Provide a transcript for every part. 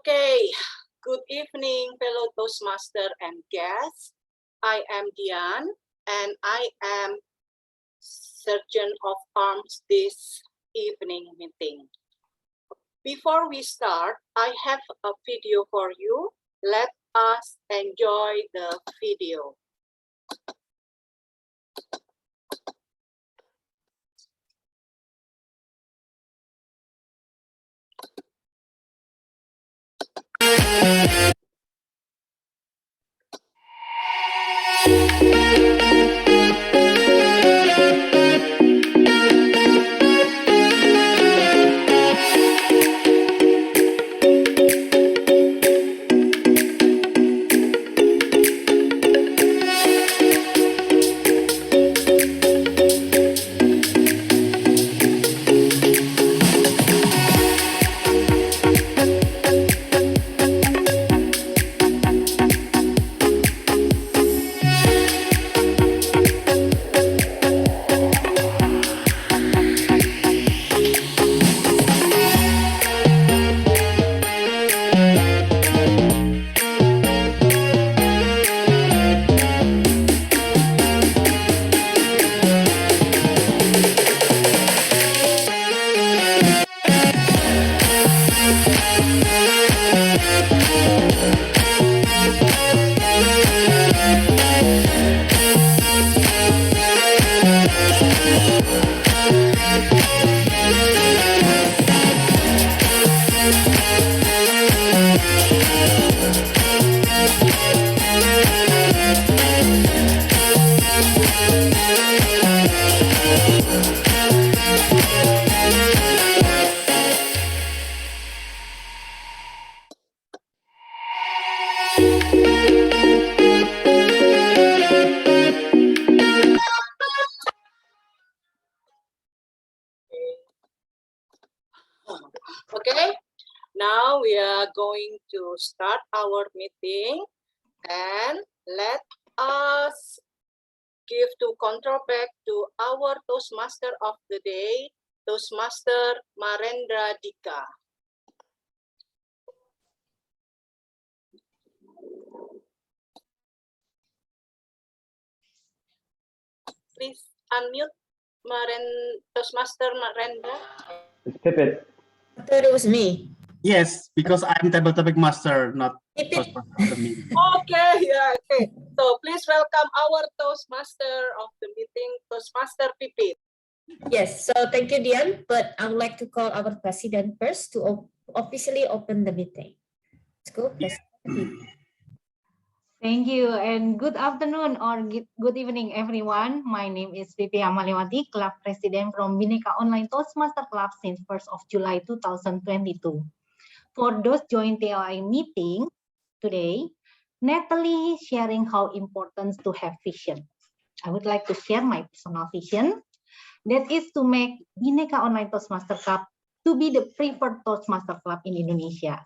Okay, good evening, fellow Toastmaster and guests. I am Dian, and I am Sergeant of Arms this evening meeting. Before we start, I have a video for you. Let us enjoy the video. Okay, now we are going to start our meeting, and let us give to control back to our Toastmaster of the day, Toastmaster Marendra Dika. Please unmute Toastmaster Marendra. Skip it. I thought it was me. Yes, because I'm table topic master, not Skip it. Toastmaster of the meeting. Okay, yeah, okay. So please welcome our Toastmaster of the meeting, Toastmaster Pipit. Yes, so thank you, Dian. But I would like to call our president first to officially open the meeting. Let's go, President. Thank you and good afternoon or good evening, everyone. My name is Pipi Amalewati, Club President from Bhinneka Online Toastmaster Club since 1st of July 2022. For those join TLI meeting today, Natalie sharing how important to have vision. I would like to share my personal vision. That is to make Bhinneka Online Toastmaster Club to be the preferred Toastmaster Club in Indonesia.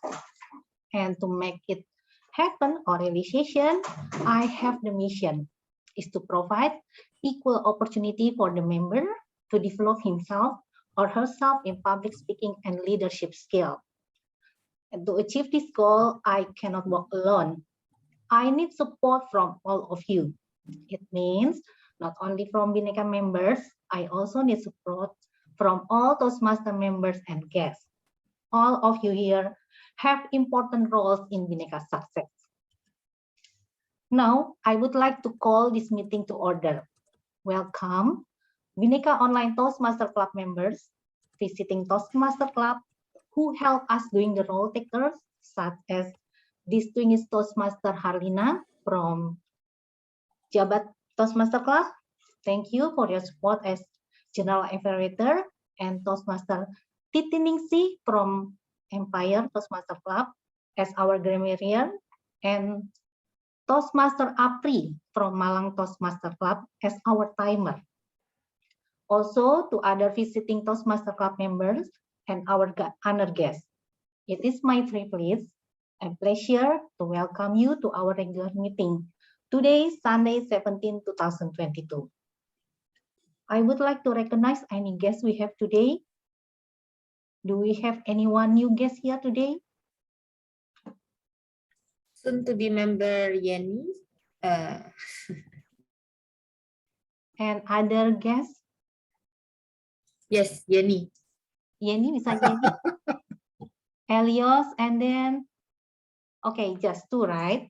And to make it happen or realization, I have the mission is to provide equal opportunity for the member to develop himself or herself in public speaking and leadership skill. And to achieve this goal, I cannot walk alone. I need support from all of you. It means not only from Bhinneka members, I also need support from all Toastmaster members and guests. All of you here have important roles in Bhinneka's success. Now, I would like to call this meeting to order. Welcome, Bhinneka Online Toastmaster Club members, visiting Toastmaster Club, who help us doing the role takers, such as distinguished Toastmaster Harlina from Jabat Toastmaster Club. Thank you for your support as General Evaluator, and Toastmaster Titi Ningsi from Empire Toastmaster Club as our grammarian, and Toastmaster Apri from Malang Toastmaster Club as our timer. Also to other visiting Toastmaster Club members and our honored guests. It is my privilege and pleasure to welcome you to our regular meeting today, Sunday, 17, 2022. I would like to recognize any guests we have today. Do we have anyone new guest here today? Soon to be member Yenny. And other guests, Yes, Yenny. Yeni, bisa Yeni, Elios, and then, okay, just two, right?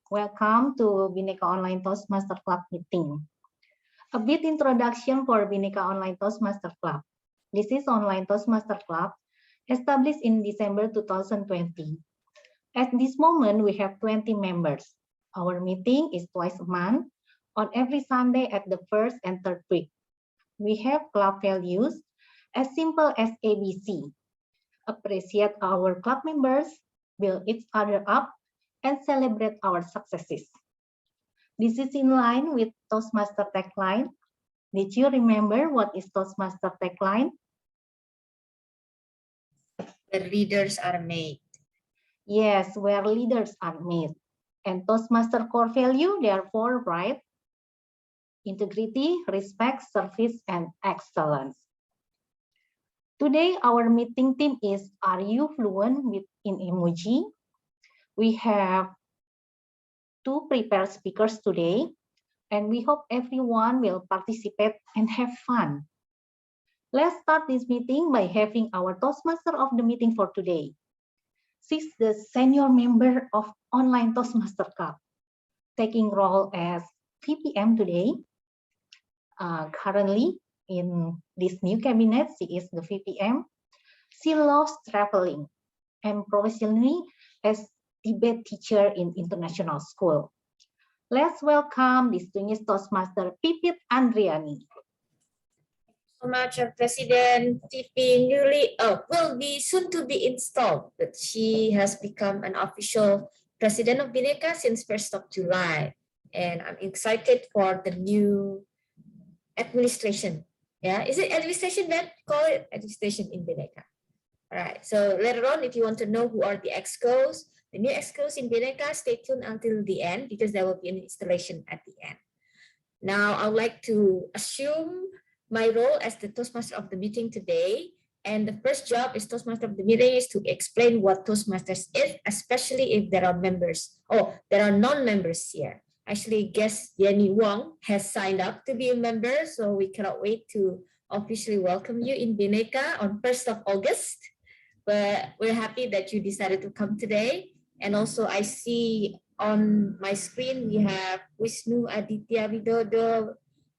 Welcome to Bhinneka Online Toastmaster Club meeting. A bit introduction for Bhinneka Online Toastmaster Club. This is Online Toastmaster Club, established in December 2020. At this moment, we have 20 members. Our meeting is twice a month, on every Sunday at the first and third week. We have club values as simple as ABC. Appreciate our club members, build each other up, and celebrate our successes. This is in line with Toastmaster tagline. Did you remember what is Toastmaster tagline? Where leaders are made. Yes, where leaders are made. And Toastmaster core value, there are four, right? Integrity, respect, service, and excellence. Today, our meeting theme is, are you fluent in emoji? We have two prepared speakers today, and we hope everyone will participate and have fun. Let's start this meeting by having our Toastmaster of the meeting for today. She's the senior member of Online Toastmaster Club, taking role as VPM today. Currently, in this new cabinet, she is the VPM. She loves traveling and professionally as debate teacher in international school. Let's welcome distinguished Toastmaster Pipit Andriani. So much, President Tiffy will be soon to be installed, but she has become an official president of Bhinneka since 1st of July. And I'm excited for the new administration. Yeah, is it administration then? Call it administration in Bhinneka. All right, so later on, if you want to know who are the excos, the new excos in Bhinneka, stay tuned until the end because there will be an installation at the end. Now, I would like to assume my role as the Toastmaster of the meeting today. And the first job is Toastmaster of the meeting is to explain what Toastmasters is, especially if there are members, there are non-members here. Actually, guest Yenny Wong has signed up to be a member, so we cannot wait to officially welcome you in Bhinneka on 1st of August. But we're happy that you decided to come today. And also I see on my screen, we have Wisnu Aditya Widodo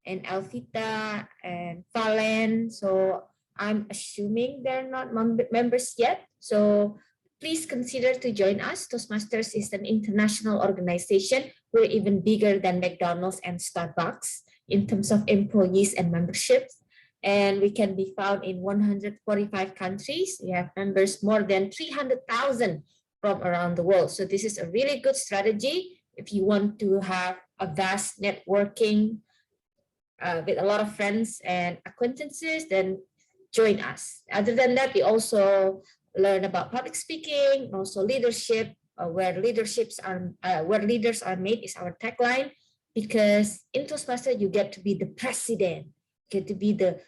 and Alvita and Valen. So I'm assuming they're not members yet. So please consider to join us. Toastmasters is an international organization. We're even bigger than McDonald's and Starbucks in terms of employees and memberships. And we can be found in 145 countries. We have members more than 300,000 from around the world. So this is a really good strategy if you want to have a vast networking with a lot of friends and acquaintances, then join us. Other than that, we also learn about public speaking, also leadership, where leaders are made is our tagline, because in Toastmaster, you get to be the president, you get to be the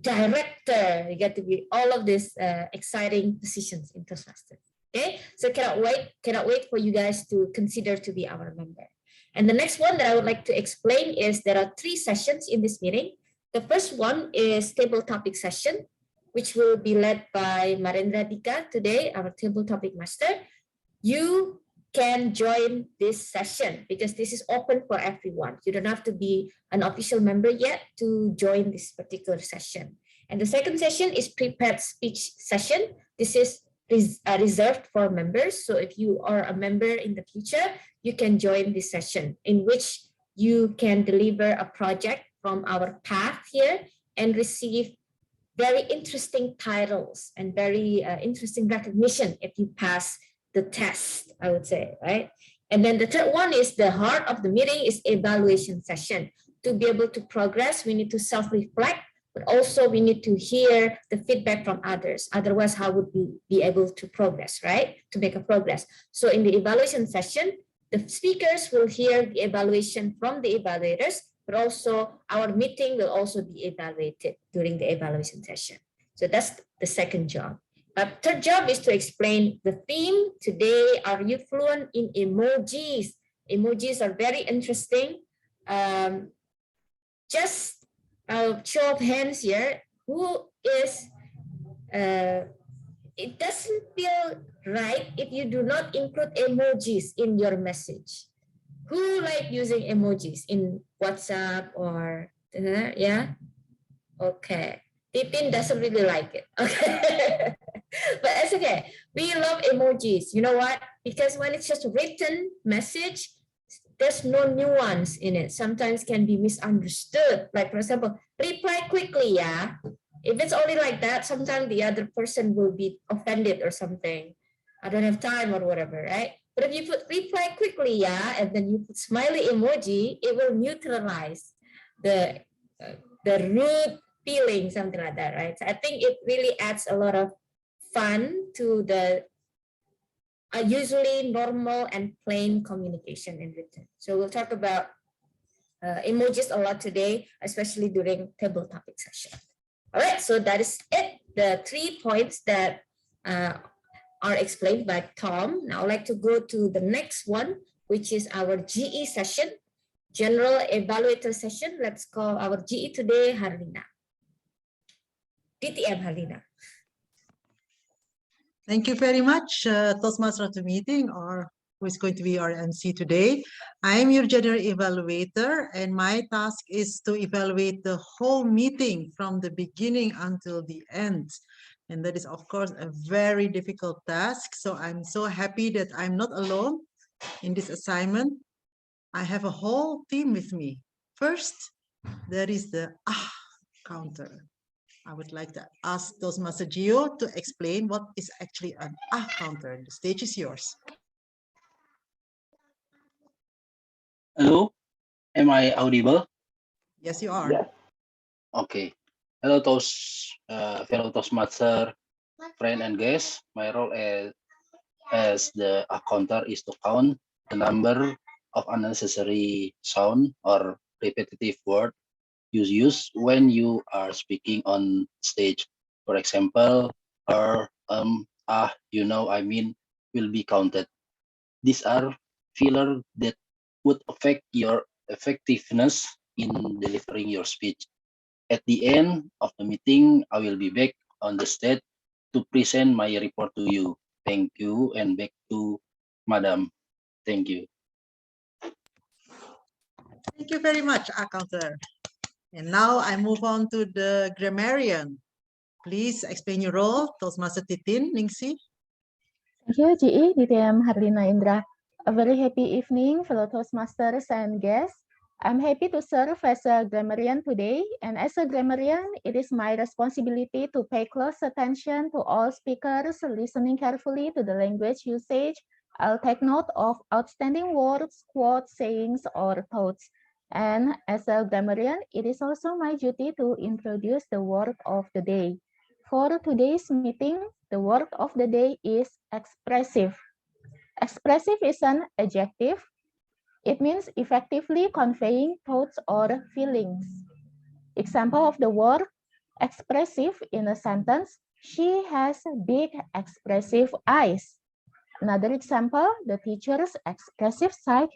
director, you get to be all of these exciting positions in Toastmaster. Okay, so cannot wait for you guys to consider to be our member. And the next one that I would like to explain is there are 3 sessions in this meeting. The first one is table topic session, which will be led by Marendra Dika today, our table topic master. You can join this session because this is open for everyone. You don't have to be an official member yet to join this particular session. And the second session is prepared speech session. This is reserved for members. So if you are a member in the future, you can join this session in which you can deliver a project from our path here and receive very interesting titles and very interesting recognition if you pass the test, I would say, right? And then the third one is the heart of the meeting is evaluation session. To be able to progress, we need to self-reflect, but also we need to hear the feedback from others. Otherwise, how would we be able to progress, right? To make a progress. So in the evaluation session, the speakers will hear the evaluation from the evaluators, but also our meeting will also be evaluated during the evaluation session. So that's the second job. But third job is to explain the theme. Today, are you fluent in emojis? Emojis are very interesting. Just a show of hands here. Who is, it doesn't feel right if you do not include emojis in your message. Who like using emojis in WhatsApp or, yeah? Okay. Tipin doesn't really like it. Okay. But it's okay. We love emojis. You know what? Because when it's just written message, there's no nuance in it. Sometimes can be misunderstood. Like for example, reply quickly, yeah. If it's only like that, sometimes the other person will be offended or something. I don't have time or whatever, right? But if you put reply quickly, yeah, and then you put smiley emoji, it will neutralize the rude feeling, something like that, right? So I think it really adds a lot of fun to the usually normal and plain communication in written. So we'll talk about emojis a lot today, especially during table topic session. All right, so that is it. The 3 points that are explained by Tom. Now I'd like to go to the next one, which is our GE session, General Evaluator session. Let's call our GE today, Harlina. DTM, Harlina. Thank you very much, Toastmaster of the meeting, or who is going to be our MC today. I am your general evaluator, and my task is to evaluate the whole meeting from the beginning until the end. And that is, of course, a very difficult task. So I'm so happy that I'm not alone in this assignment. I have a whole team with me. First, there is the counter. I would like to ask Toastmaster Gio to explain what is actually an counter. The stage is yours. Hello, am I audible? Yes, you are. Yes. Okay. Hello, fellow Toastmaster, friend and guest. My role as the counter is to count the number of unnecessary sound or repetitive word you use when you are speaking on stage. For example, you know, I mean, will be counted. These are filler that would affect your effectiveness in delivering your speech. At the end of the meeting, I will be back on the stage to present my report to you. Thank you, and back to Madam. Thank you. Thank you very much, counter. And now I move on to the grammarian. Please explain your role, Toastmaster Titin, Ningsi. Thank you, GE, DTM Harlina Indra. A very happy evening, fellow Toastmasters and guests. I'm happy to serve as a grammarian today, and as a grammarian, it is my responsibility to pay close attention to all speakers, listening carefully to the language usage. I'll take note of outstanding words, quotes, sayings, or thoughts. And as a grammarian, it is also my duty to introduce the word of the day. For today's meeting, the word of the day is expressive. Expressive is an adjective. It means effectively conveying thoughts or feelings. Example of the word expressive in a sentence: she has big expressive eyes. Another example, the teacher's expressive side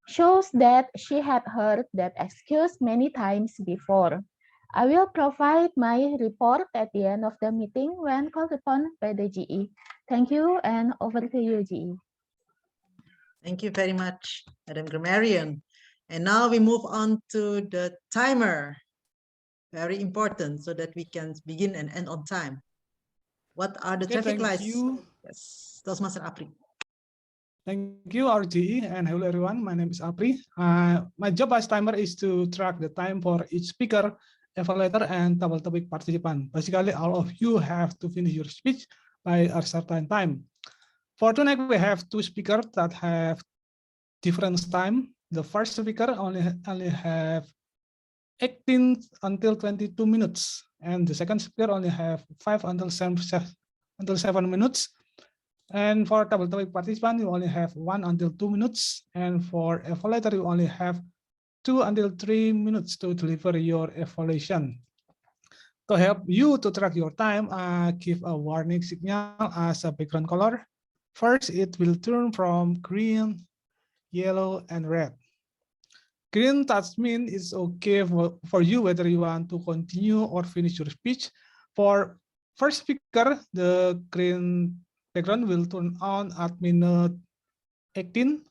shows that she had heard that excuse many times before. I will provide my report at the end of the meeting when called upon by the GE. Thank you, and over to you, GE. Thank you very much, Madam Grammarian. And now we move on to the timer. Very important so that we can begin and end on time. What are the traffic lights? Yes, Toastmaster Apri. Thank you, RGE, and hello everyone. My name is Apri. My job as timer is to track the time for each speaker, evaluator, and table topic participant. Basically, all of you have to finish your speech by a certain time. For tonight, we have 2 speakers that have different time. The first speaker only have 18 until 22 minutes, and the second speaker only have 5 until 7 minutes. And for table topic participant, you only have 1 until 2 minutes. And for evaluator, you only have 2 until 3 minutes to deliver your evaluation. To help you to track your time, give a warning signal as a background color. First, it will turn from green, yellow, and red. Green touch means it's okay for you whether you want to continue or finish your speech. For first speaker, the green background will turn on at minute 18,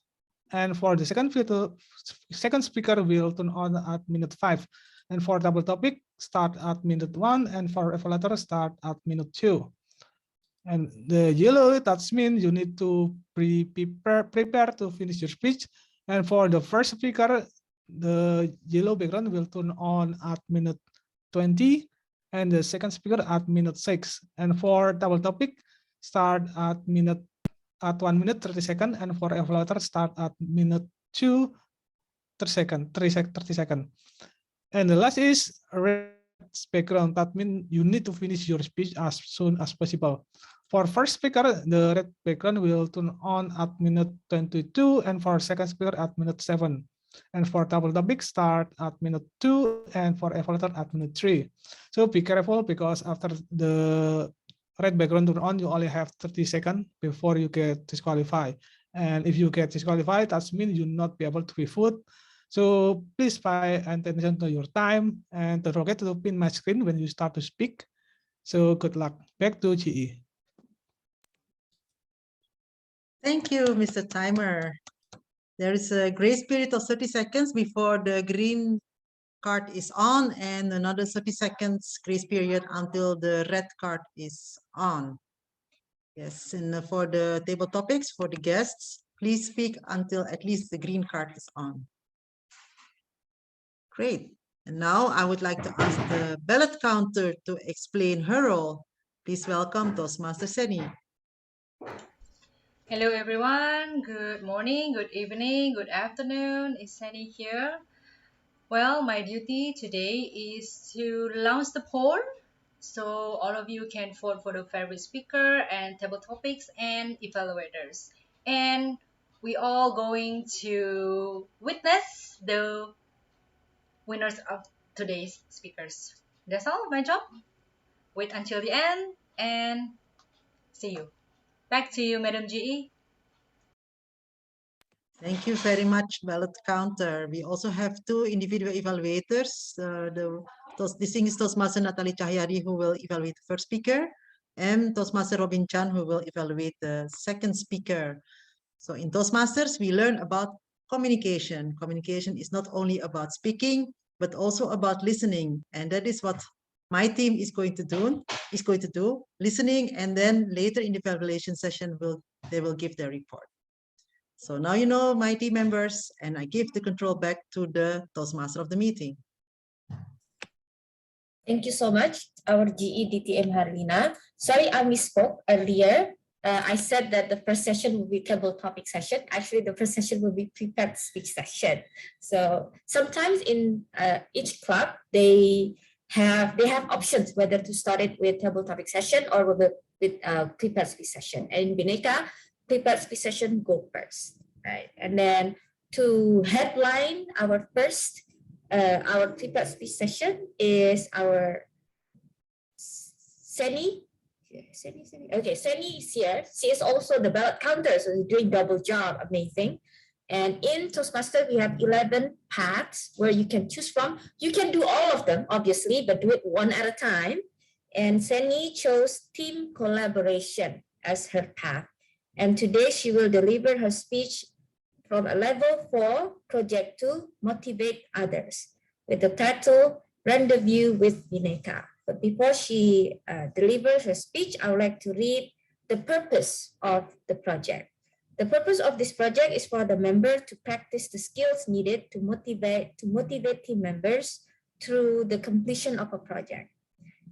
and for the second speaker will turn on at minute 5. And for double topic, start at minute 1, and for evaluator, start at minute 2. And the yellow, that means you need to prepare to finish your speech. And for the first speaker, the yellow background will turn on at minute 20, and the second speaker at minute 6. And for double topic, start at 1 minute 30 seconds, and for evaluator, start at minute 2 30 seconds. And the last is red background. That means you need to finish your speech as soon as possible. For first speaker, the red background will turn on at minute 22, and for second speaker at minute 7. And for double topic, start at minute 2, and for evaluator at minute 3. So be careful, because after the red background turn on, you only have 30 seconds before you get disqualified. And if you get disqualified, that means you'll not be able to be voted. So please pay attention to your time, and don't forget to pin my screen when you start to speak. So good luck. Back to GE. Thank you, Mr. Timer. There is a grace period of 30 seconds before the green card is on, and another 30 seconds grace period until the red card is on. Yes, and for the table topics, for the guests, please speak until at least the green card is on. Great. And now I would like to ask the ballot counter to explain her role. Please welcome Toastmaster Seni. Hello everyone, good morning, good evening, good afternoon, it's Sunny here. Well, my duty today is to launch the poll, so all of you can vote for the favorite speaker and table topics and evaluators. And we all going to witness the winners of today's speakers. That's all my job. Wait until the end and see you. Back to you, Madam GE. Thank you very much, ballot counter. We also have two individual evaluators. The distinguished Toastmaster Natali Cahyadi, who will evaluate the first speaker, and Toastmaster Robin Chan, who will evaluate the second speaker. So in Toastmasters, we learn about communication. Communication is not only about speaking, but also about listening. And that is what my team is going to do, listening, and then later in the evaluation session, they will give their report. So now you know my team members, and I give the control back to the Toastmaster of the meeting. Thank you so much, our GE DTM Harlina. Sorry, I misspoke earlier. I said that the first session will be table topic session. Actually, the first session will be prepared speech session. So sometimes in each club, they have options whether to start it with table topic session or with prepared speech session. And in Bhinneka, prepared speech session go first, right? And then to headline our first our prepared speech session is our Seni. Okay, Seni is here. She is also the ballot counter, so she's doing double job. Amazing. And in Toastmaster, we have 11 paths where you can choose from. You can do all of them, obviously, but do it one at a time. And Seni chose team collaboration as her path. And today she will deliver her speech from a level 4 project to motivate others with the title Rendezvous with Bhinneka. But before she delivers her speech, I would like to read the purpose of the project. The purpose of this project is for the member to practice the skills needed to motivate team members through the completion of a project.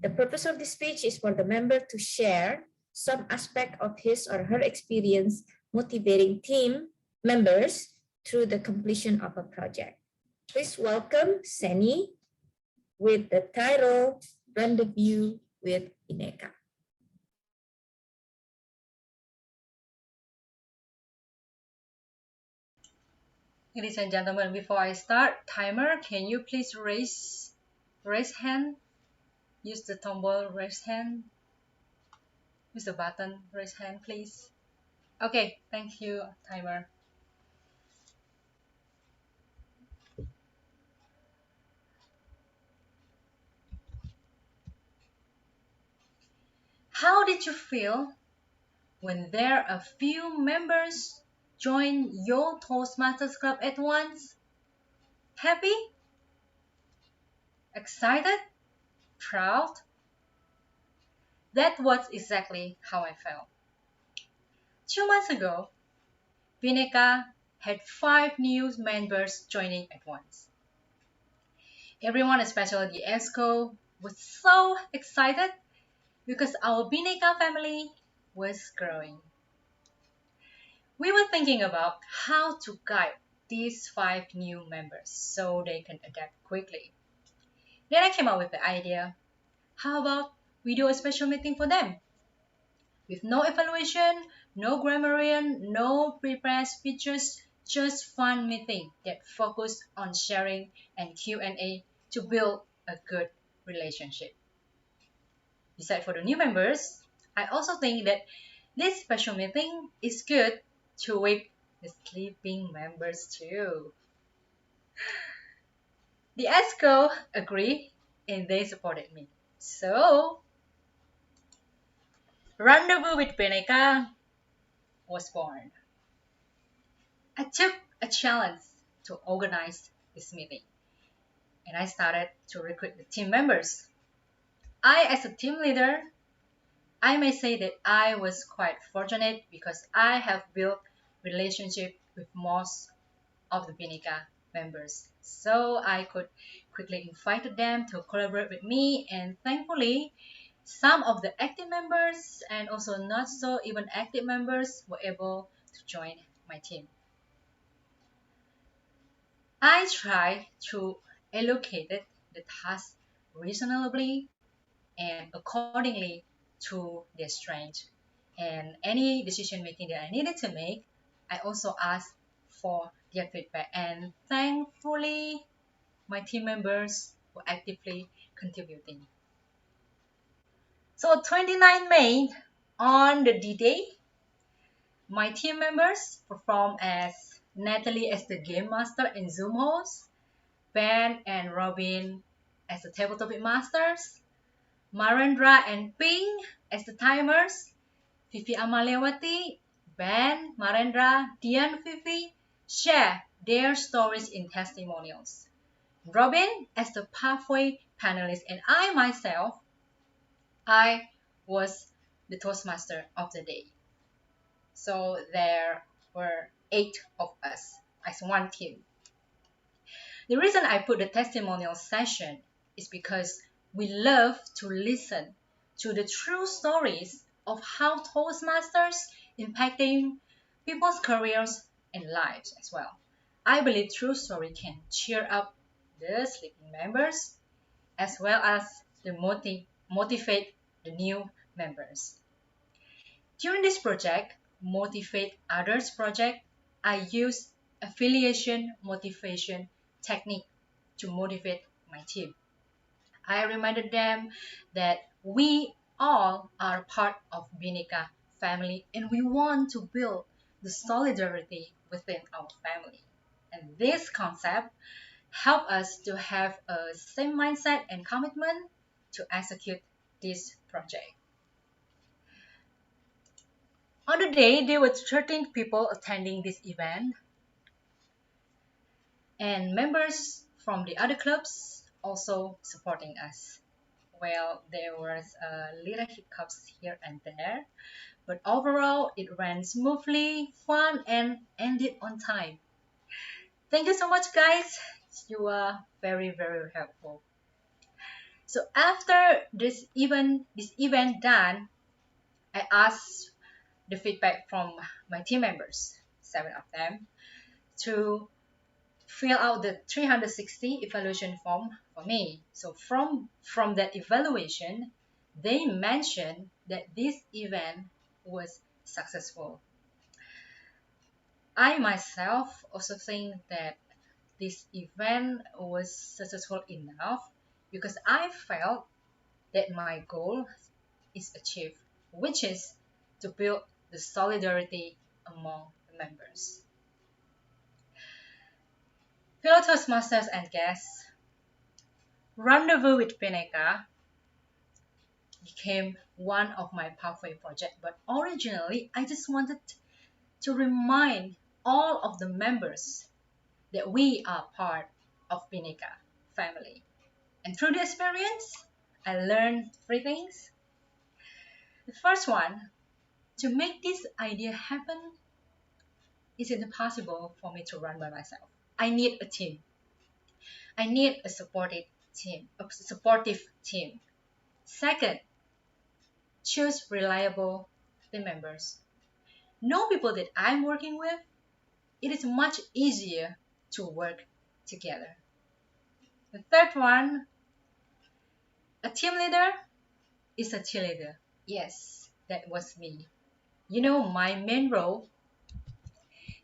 The purpose of this speech is for the member to share some aspect of his or her experience motivating team members through the completion of a project. Please welcome Seni with the title Rendezvous with Bhinneka. Ladies and gentlemen, before I start, timer, can you please raise hand? use the toggle raise hand? Use the button raise hand, please. Okay, thank you, timer. How did you feel when there are few members join your Toastmasters club at once? Happy? Excited? Proud? That was exactly how I felt. 2 months ago, Bhinneka had 5 new members joining at once. Everyone, especially the ESCO, was so excited because our Bhinneka family was growing. We were thinking about how to guide these 5 new members so they can adapt quickly. Then I came up with the idea, how about we do a special meeting for them? With no evaluation, no grammarian, no prepared speeches, just fun meeting that focused on sharing and Q&A to build a good relationship. Besides for the new members, I also think that this special meeting is good to wake the sleeping members too. The ESCO agreed and they supported me. So, Rendezvous with Bhinneka was born. I took a challenge to organize this meeting and I started to recruit the team members. As a team leader, I may say that I was quite fortunate because I have built relationship with most of the Bhinneka members. So I could quickly invite them to collaborate with me, and thankfully some of the active members and also not so even active members were able to join my team. I try to allocate the tasks reasonably and accordingly to their strength. And any decision making that I needed to make, I also asked for their feedback. And thankfully, my team members were actively contributing. So 29 May, on the D-Day, my team members performed as Natalie as the game master and Zoom host, Ben and Robin as the table topic masters, Marendra and Ping as the timers, Vivi Amalewati, Ben, Marendra, Dian, Vivi share their stories in testimonials. Robin as the pathway panelist, and I myself, I was the Toastmaster of the day. So there were 8 of us as one team. The reason I put the testimonial session is because we love to listen to the true stories of how Toastmasters impacting people's careers and lives as well. I believe true story can cheer up the sleeping members as well as motivate the new members. During this project, Motivate Others project, I use affiliation motivation technique to motivate my team. I reminded them that we all are part of Bhinneka family and we want to build the solidarity within our family. And this concept helped us to have a same mindset and commitment to execute this project. On the day, there were 13 people attending this event, and members from the other clubs also supporting us. Well, there was little hiccups here and there, but overall it ran smoothly, fun, and ended on time. Thank you so much, guys. You are very, very helpful. So after this event done, I asked the feedback from my team members, 7 of them, to fill out the 360 evaluation form for me. So from that evaluation, they mentioned that this event was successful. I myself also think that this event was successful enough because I felt that my goal is achieved, which is to build the solidarity among the members. Fellow Toastmasters and guests, Rendezvous with Bhinneka became one of my pathway projects, but originally I just wanted to remind all of the members that we are part of Bhinneka family. And through the experience, I learned 3 things. The first one, to make this idea happen, it's impossible for me to run by myself. I need a team. I need a supportive team. Second, choose reliable team members. Know people that I'm working with. It is much easier to work together. The third one, a team leader is a cheerleader. Yes, that was me. You know, my main role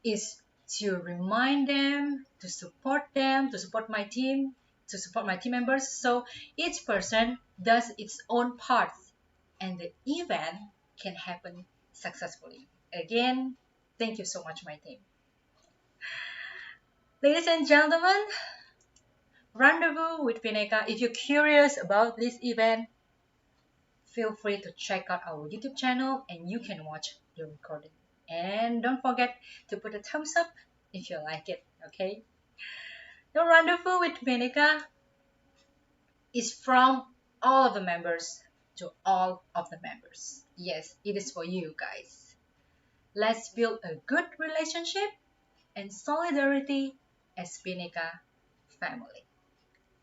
is to remind them, to support my team, to support my team members. So each person does its own part and the event can happen successfully. Again, thank you so much, my team. Ladies and gentlemen, Rendezvous with Bhinneka. If you're curious about this event, feel free to check out our YouTube channel and you can watch the recording. And don't forget to put a thumbs up if you like it, okay? The Rendezvous with Bhinneka is from all of the members to all of the members. Yes, it is for you guys. Let's build a good relationship and solidarity as Bhinneka family.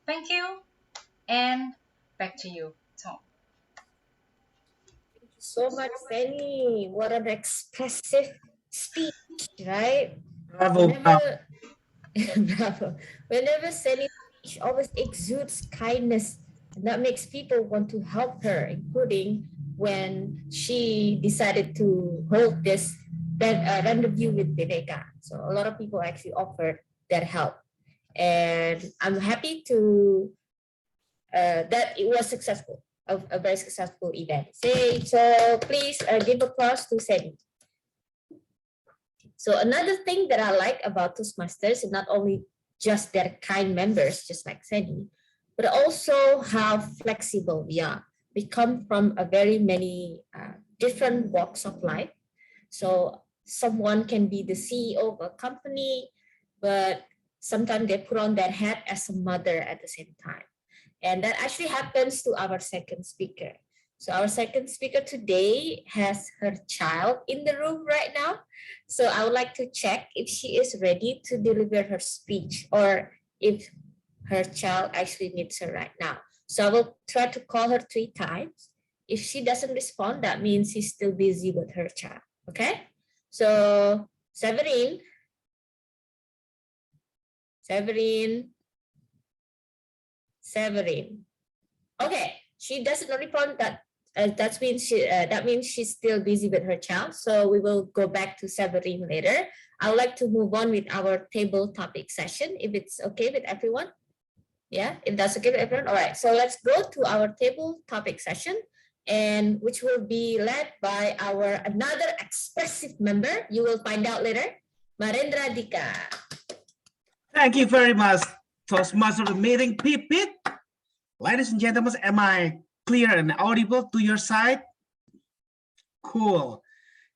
Thank you, and back to you, Tom. Thank you so much, Penny. What an expressive speech, right? Bravo, bravo. Bravo. Whenever Penny speech always exudes kindness, and that makes people want to help her, including when she decided to hold this rendezvous with Bhinneka. So a lot of people actually offered that help. And I'm happy to that it was successful, a very successful event. So please give applause to Seni. So another thing that I like about Toastmasters is not only just their kind members, just like Seni, but also how flexible we are. We come from a very many different walks of life. So someone can be the CEO of a company, but sometimes they put on that hat as a mother at the same time. And that actually happens to our second speaker. So our second speaker today has her child in the room right now. So I would like to check if she is ready to deliver her speech or if her child actually needs her right now. So I will try to call her 3 times. If she doesn't respond, that means she's still busy with her child. Okay? So Severin. Okay, she doesn't respond. That means she's still busy with her child. So we will go back to Severin later. I would like to move on with our table topic session, if it's okay with everyone. Yeah, if that's okay with everyone. All right, so let's go to our table topic session, and which will be led by our another expressive member. You will find out later, Marendra Dika. Thank you very much, Toastmaster meeting. Pip, pip. Ladies and gentlemen, am I clear and audible to your side? Cool.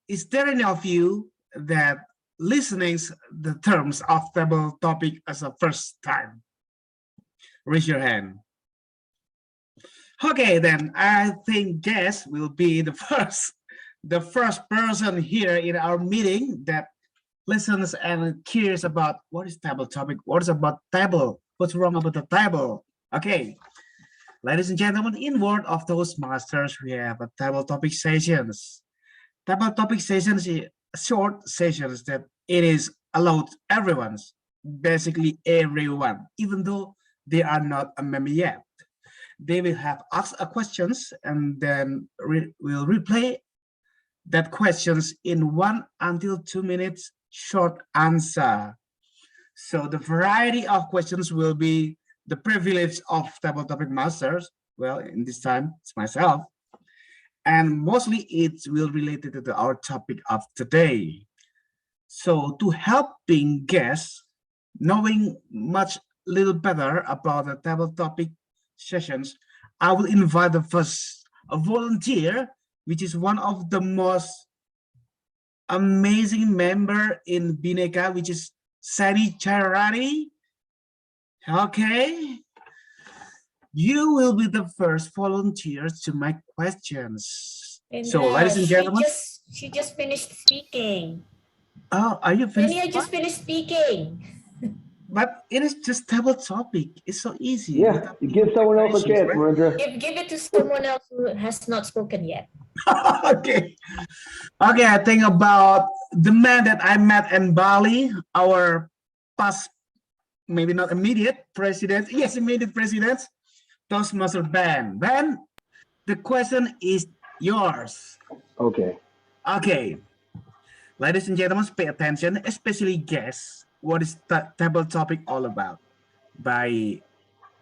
Is there any of you that listening the terms of table topic as a first time? Raise your hand. Okay, then I think Jess will be the first person here in our meeting that listens and curious about what is table topic, what is about table, what's wrong about the table. Okay, ladies and gentlemen, in word of Toastmasters, we have a table topic sessions. Table topic sessions is short sessions that it is allowed everyone's, basically everyone, even though they are not a member yet. They will have asked a questions and then we'll replay that questions in 1 until 2 minutes short answer. So the variety of questions will be the privilege of table topic masters, Well, in this time, it's myself. And mostly it will related to our topic of today. So to helping guests knowing much little better about the table topic sessions, I will invite the first a volunteer, which is one of the most amazing member in Bhinneka, which is Sari Charari. Okay. You will be the first volunteers to my questions. So, Indra, ladies and gentlemen. she just finished speaking. Oh, are you finished? Penny, I just finished speaking. But it is just table topic. It's so easy. Yeah, you give someone else a chance, Right? Marindra. Give it to someone else who has not spoken yet. Okay. Okay, I think about the man that I met in Bali, our past, maybe not immediate president. Yes, immediate president, Toastmaster Ben. Ben, the question is yours. Okay. Okay. Ladies and gentlemen, pay attention, especially guess what is the table topic all about. By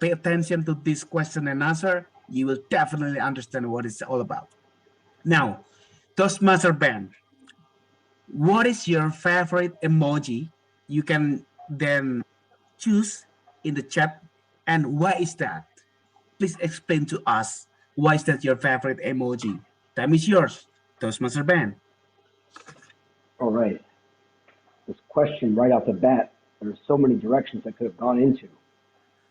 pay attention to this question and answer, you will definitely understand what it's all about. Now, Toastmaster Ben, what is your favorite emoji? You can then choose in the chat, and why is that? Please explain to us why is that your favorite emoji. Time is yours, Toastmaster Ben. All right. This question right off the bat, there's so many directions I could have gone into.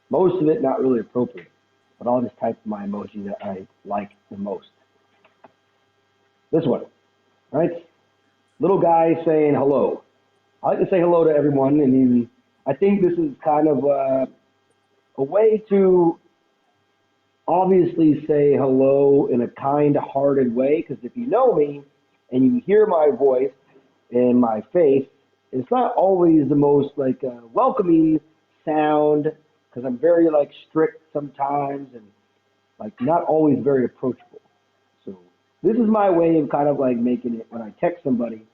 Most of it not really appropriate, but I'll just type my emoji that I like the most. This one, right? Little guy saying hello. I like to say hello to everyone, and I think this is kind of a way to obviously say hello in a kind-hearted way, because if you know me and you hear my voice and my face, it's not always the most like welcoming sound, because I'm very like strict sometimes and like not always very approachable. So this is my way of kind of like making it when I text somebody.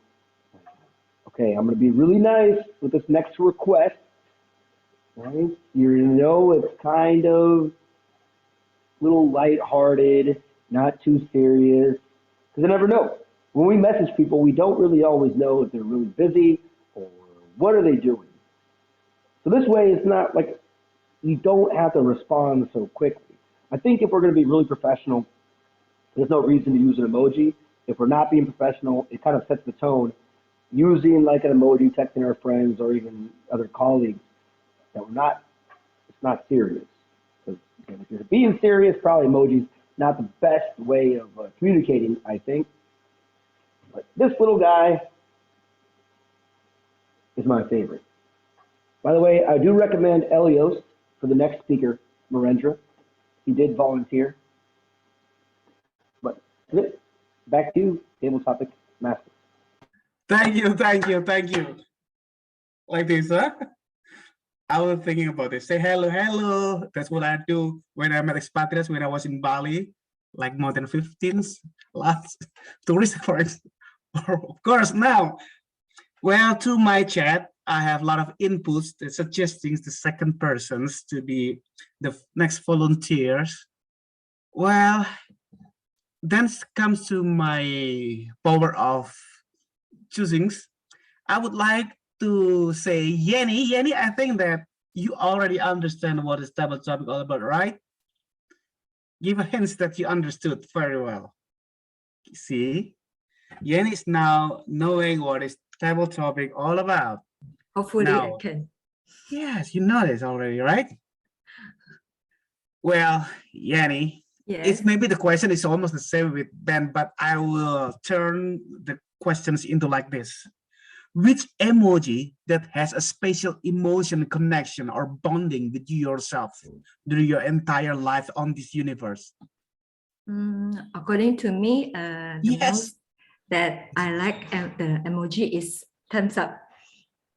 Okay, I'm gonna be really nice with this next request. Right? You know, it's kind of a little lighthearted, not too serious, because I never know. When we message people, we don't really always know if they're really busy or what are they doing. So this way, it's not like you don't have to respond so quickly. I think if we're going to be really professional, there's no reason to use an emoji. If we're not being professional, it kind of sets the tone. Using like an emoji, texting our friends or even other colleagues, that it's not serious. Because if you're being serious, probably emoji's not the best way of communicating, I think. But this little guy is my favorite. By the way, I do recommend Elios for the next speaker, Marendra. He did volunteer. But back to you, table topic master. Thank you, thank you, thank you. Like this, huh? I was thinking about this. Say hello, hello. That's what I do when I met expatriates when I was in Bali, like more than 15 last tourist friends. Of course, now, well, to my chat, I have a lot of inputs that suggesting the second persons to be the next volunteers. Well, then comes to my power of choosings. I would like to say Yenny. Yenny, I think that you already understand what is table topic all about, right? Give a hint that you understood very well. See, Yenny is now knowing what is table topic all about. Hopefully now, I can. Yes, you know this already, right? Well, Yenny, Yes. it's maybe the question is almost the same with Ben, but I will turn the questions into like this. Which emoji that has a special emotion connection or bonding with you yourself during your entire life on this universe? According to me, the Yes. most that I like the emoji is thumbs up.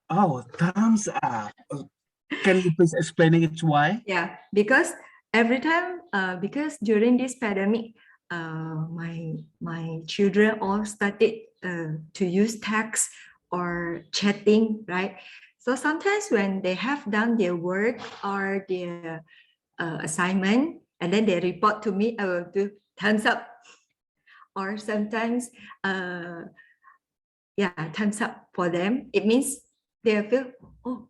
Oh, thumbs up. Can you please explain it why? Yeah, because every time, because during this pandemic, my children all started to use text or chatting, right? So sometimes when they have done their work or their assignment, and then they report to me, I will do thumbs up. Or sometimes, yeah, thumbs up for them. It means they feel, oh,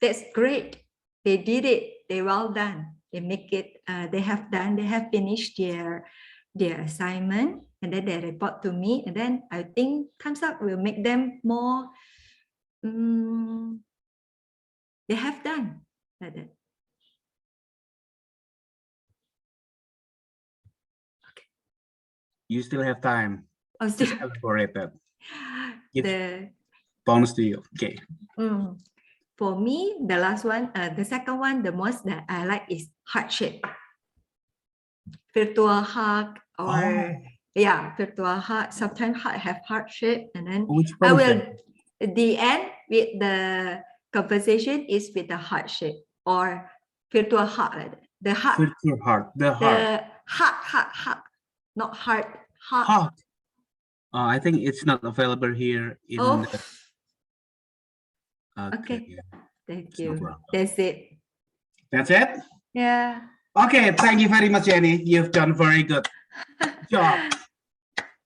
that's great. They did it. They well done. They make it. They have finished their assignment, and then they report to me. And then I think thumbs up will make them more. They have done like that. You still have time. Oh, Just still, elaborate that. Give the bonus to you. Okay. for me, the last one, the second one, the most that I like is heart shape. Virtual heart or yeah, virtual heart. Sometimes heart have heart shape, and then Which I one is will that? the end with the conversation is with the heart shape or virtual heart like that. The heart, Virtual heart. The heart. heart, not heart, heart. Heart. I think it's not available here in. Oh, Okay. okay. Thank It's no you. problem. That's it. That's it. Yeah. Okay. Thank you very much, Jenny. You've done very good job.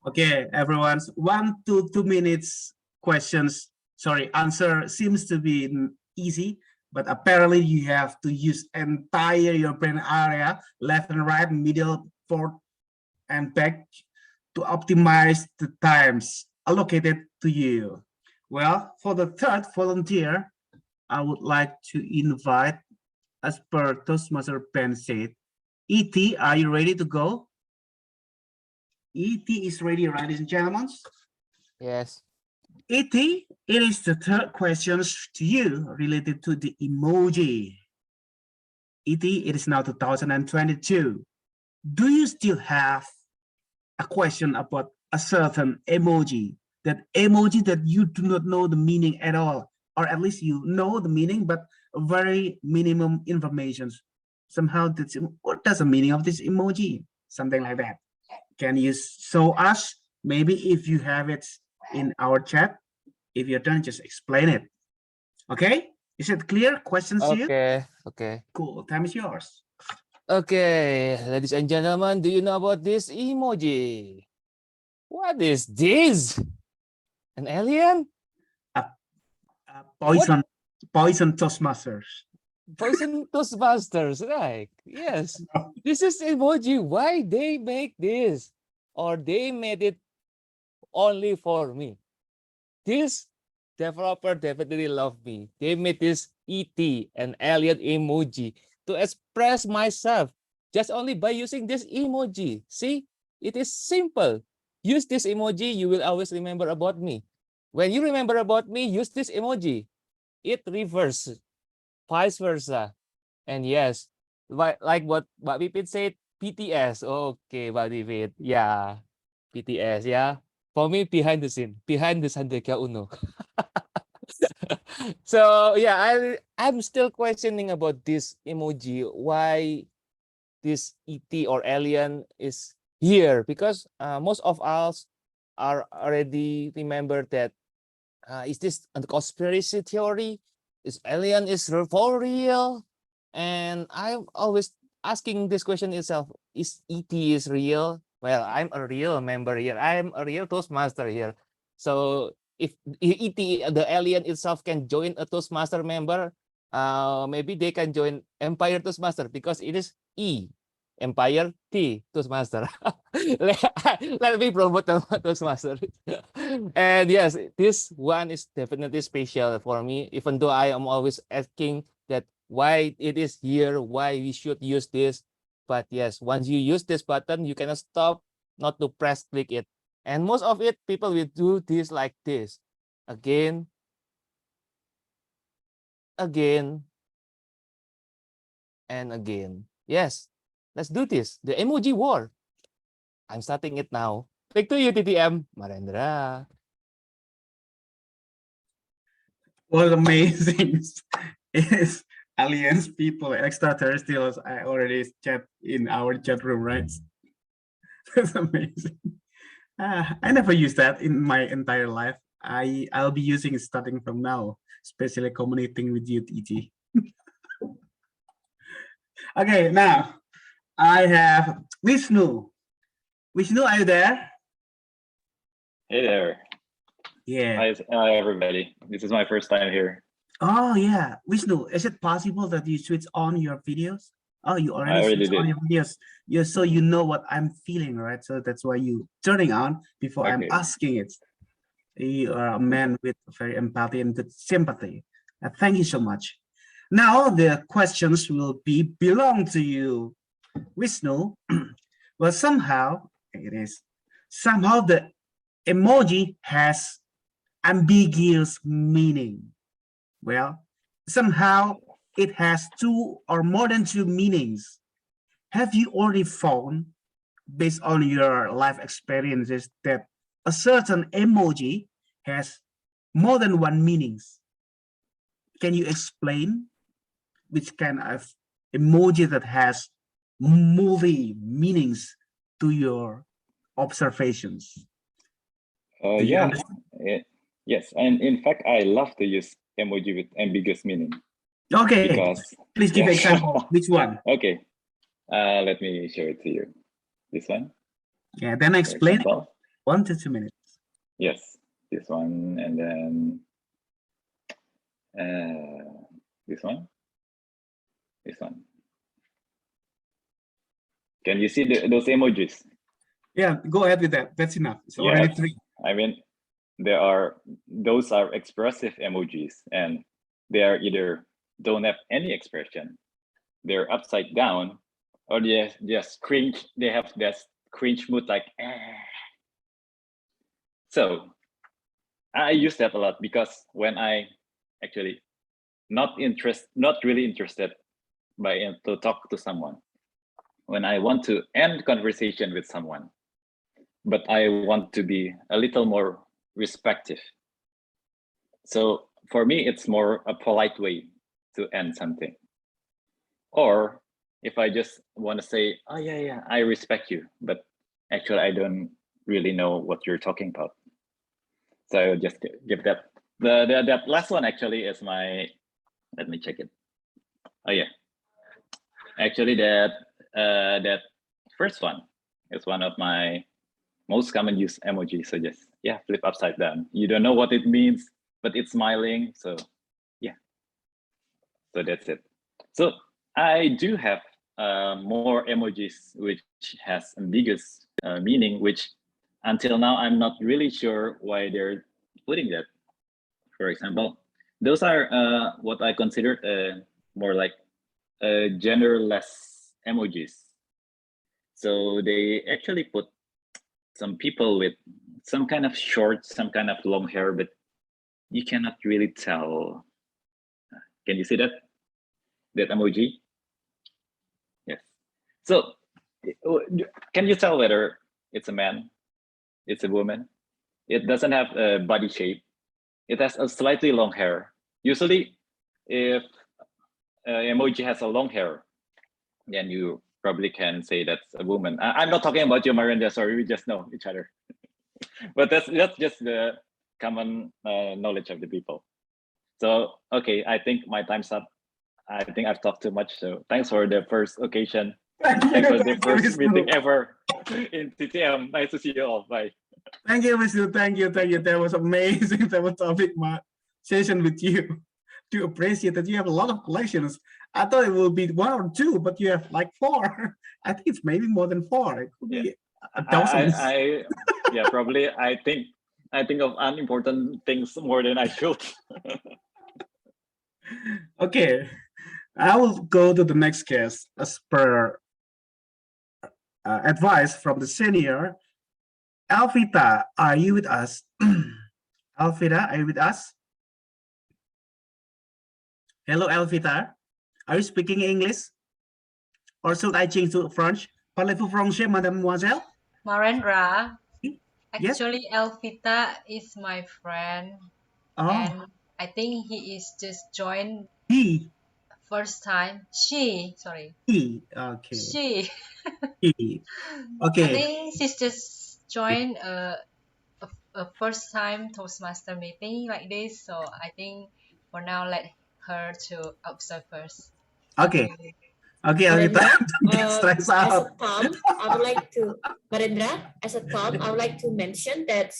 Okay, everyone's 1 to 2 minutes questions. Sorry, answer seems to be easy, but apparently you have to use entire your brain area, left and right, middle, forward, and back to optimize the times allocated to you. Well, for the third volunteer, I would like to invite, as per Toastmaster Ben said, E.T., are you ready to go? E.T. is ready, ladies and gentlemen. Yes. E.T., it is the third question to you related to the emoji. E.T., it is now 2022. Do you still have a question about a certain emoji? That emoji that you do not know the meaning at all, or at least you know the meaning, but very minimum information. Somehow, that's, what does the meaning of this emoji? Something like that. Can you show us? Maybe if you have it in our chat, if you're done, just explain it. Okay? Is it clear? Questions to you? Okay. Cool. Time is yours. Okay, ladies and gentlemen, do you know about this emoji? What is this? An alien? Poison Toastmasters. Poison Toastmasters, right? Yes. This is emoji. Why they make this? Or they made it only for me? This developer definitely love me. They made this ET, an alien emoji, to express myself just only by using this emoji. See, it is simple. Use this emoji, you will always remember about me. When you remember about me, use this emoji. It reverses, vice versa. And yes, like what Vipin said, PTS. Okay, Vipin. Yeah, PTS. Yeah. For me, behind the scene, behind the Sandeka Uno. So yeah, I'm still questioning about this emoji. Why this ET or alien is here? Because most of us are already remember that is this a conspiracy theory? Is alien is for real? And I'm always asking this question itself: is ET is real? Well, I'm a real member here. I'm a real Toastmaster here. So if ET, the alien itself, can join a Toastmaster member, maybe they can join Empire Toastmaster because it is E. Empire T Toastmaster. Let me promote the Toastmaster. And yes, this one is definitely special for me, even though I am always asking that why it is here, why we should use this. But yes, once you use this button, you cannot stop not to press click it. And most of it, people will do this like this. Again, again, and again. Yes, let's do this. The emoji war. I'm starting it now. Back to you, TTM. Marendra. What amazing is aliens, people, extraterrestrials. I already chat in our chat room, right? That's amazing. I never used that in my entire life. I'll be using it starting from now, especially communicating with you, TT. Okay, now I have Vishnu. Vishnu, are you there? Hey there. Yeah. Hi, everybody. This is my first time here. Oh, yeah. Vishnu, is it possible that you switch on your videos? Oh, you I already already switched on did. your videos. Yeah, so you know what I'm feeling, right? So that's why you turning on before I'm Okay. asking it. You are a man with very empathy and good sympathy. Thank you so much. Now the questions will belong to you, Vishnu. Well, somehow the emoji has ambiguous meaning. Well, somehow it has two or more than two meanings. Have you already found, based on your life experiences, that a certain emoji has more than one meanings? Can you explain which kind of emoji that has multi meanings to your observations? Do you Yeah. understand? Yes, and in fact, I love to use emoji with ambiguous meaning Okay, because please give yes. example. Which one? Okay. Let me show it to you. This one. Yeah, then For explain it. example. 1 to 2 minutes. Yes, this one, and then this one. This one. Can you see those emojis? Yeah, go ahead with that. That's enough. It's already Yes. 3. I mean, those are expressive emojis, and they are either don't have any expression, they're upside down, or they just cringe. They have this cringe mood, like. So I use that a lot because when I actually not really interested to talk to someone, when I want to end conversation with someone, but I want to be a little more respectful. So for me, it's more a polite way to end something. Or if I just want to say, oh yeah, I respect you, but actually I don't really know what you're talking about. So I will just give that. That last one actually is my, let me check it. Oh yeah. Actually that first one is one of my most common use emoji. So just, yeah, flip upside down. You don't know what it means, but it's smiling. So yeah, so that's it. So I do have more emojis which has ambiguous meaning, which until now I'm not really sure why they're putting that. For example, those are what I consider more like genderless emojis. So they actually put some people with some kind of short, some kind of long hair, but you cannot really tell. Can you see that? That emoji? Yes. So can you tell whether it's a man, it's a woman? It doesn't have a body shape. It has a slightly long hair. Usually, if emoji has a long hair, then you probably can say that's a woman. I'm not talking about you, Miranda. Sorry, we just know each other. But that's just the common knowledge of the people. So, okay, I think my time's up. I think I've talked too much. So thanks for the first occasion. Thanks for the first meeting ever in TTM. Nice to see you all. Bye. Thank you, Vishnu. Thank you. That was amazing. That was topic session with you. To appreciate that you have a lot of collections. I thought it would be 1 or 2, but you have like 4. I think it's maybe more than 4. It could be a dozen. Yeah, probably. I think of unimportant things more than I should. Okay, I will go to the next guest as per advice from the senior. Alvita, are you with us? Alvita, are you with us? Hello, Alvita. Are you speaking English? Or should I change to French? Parlez-vous français, mademoiselle? Marendra, Yes? actually Elvita is my friend, Oh, and I think he is just joined he. first time. Sorry. He. Okay. She. He. I Okay. think she's just joined a first time Toastmaster meeting like this, so I think for now let her to observe first. Thank Okay. you. Okay, Alita, Narendra, don't get stressed as a out. Tom, I would like to, Narendra, as a Tom, I would like to mention that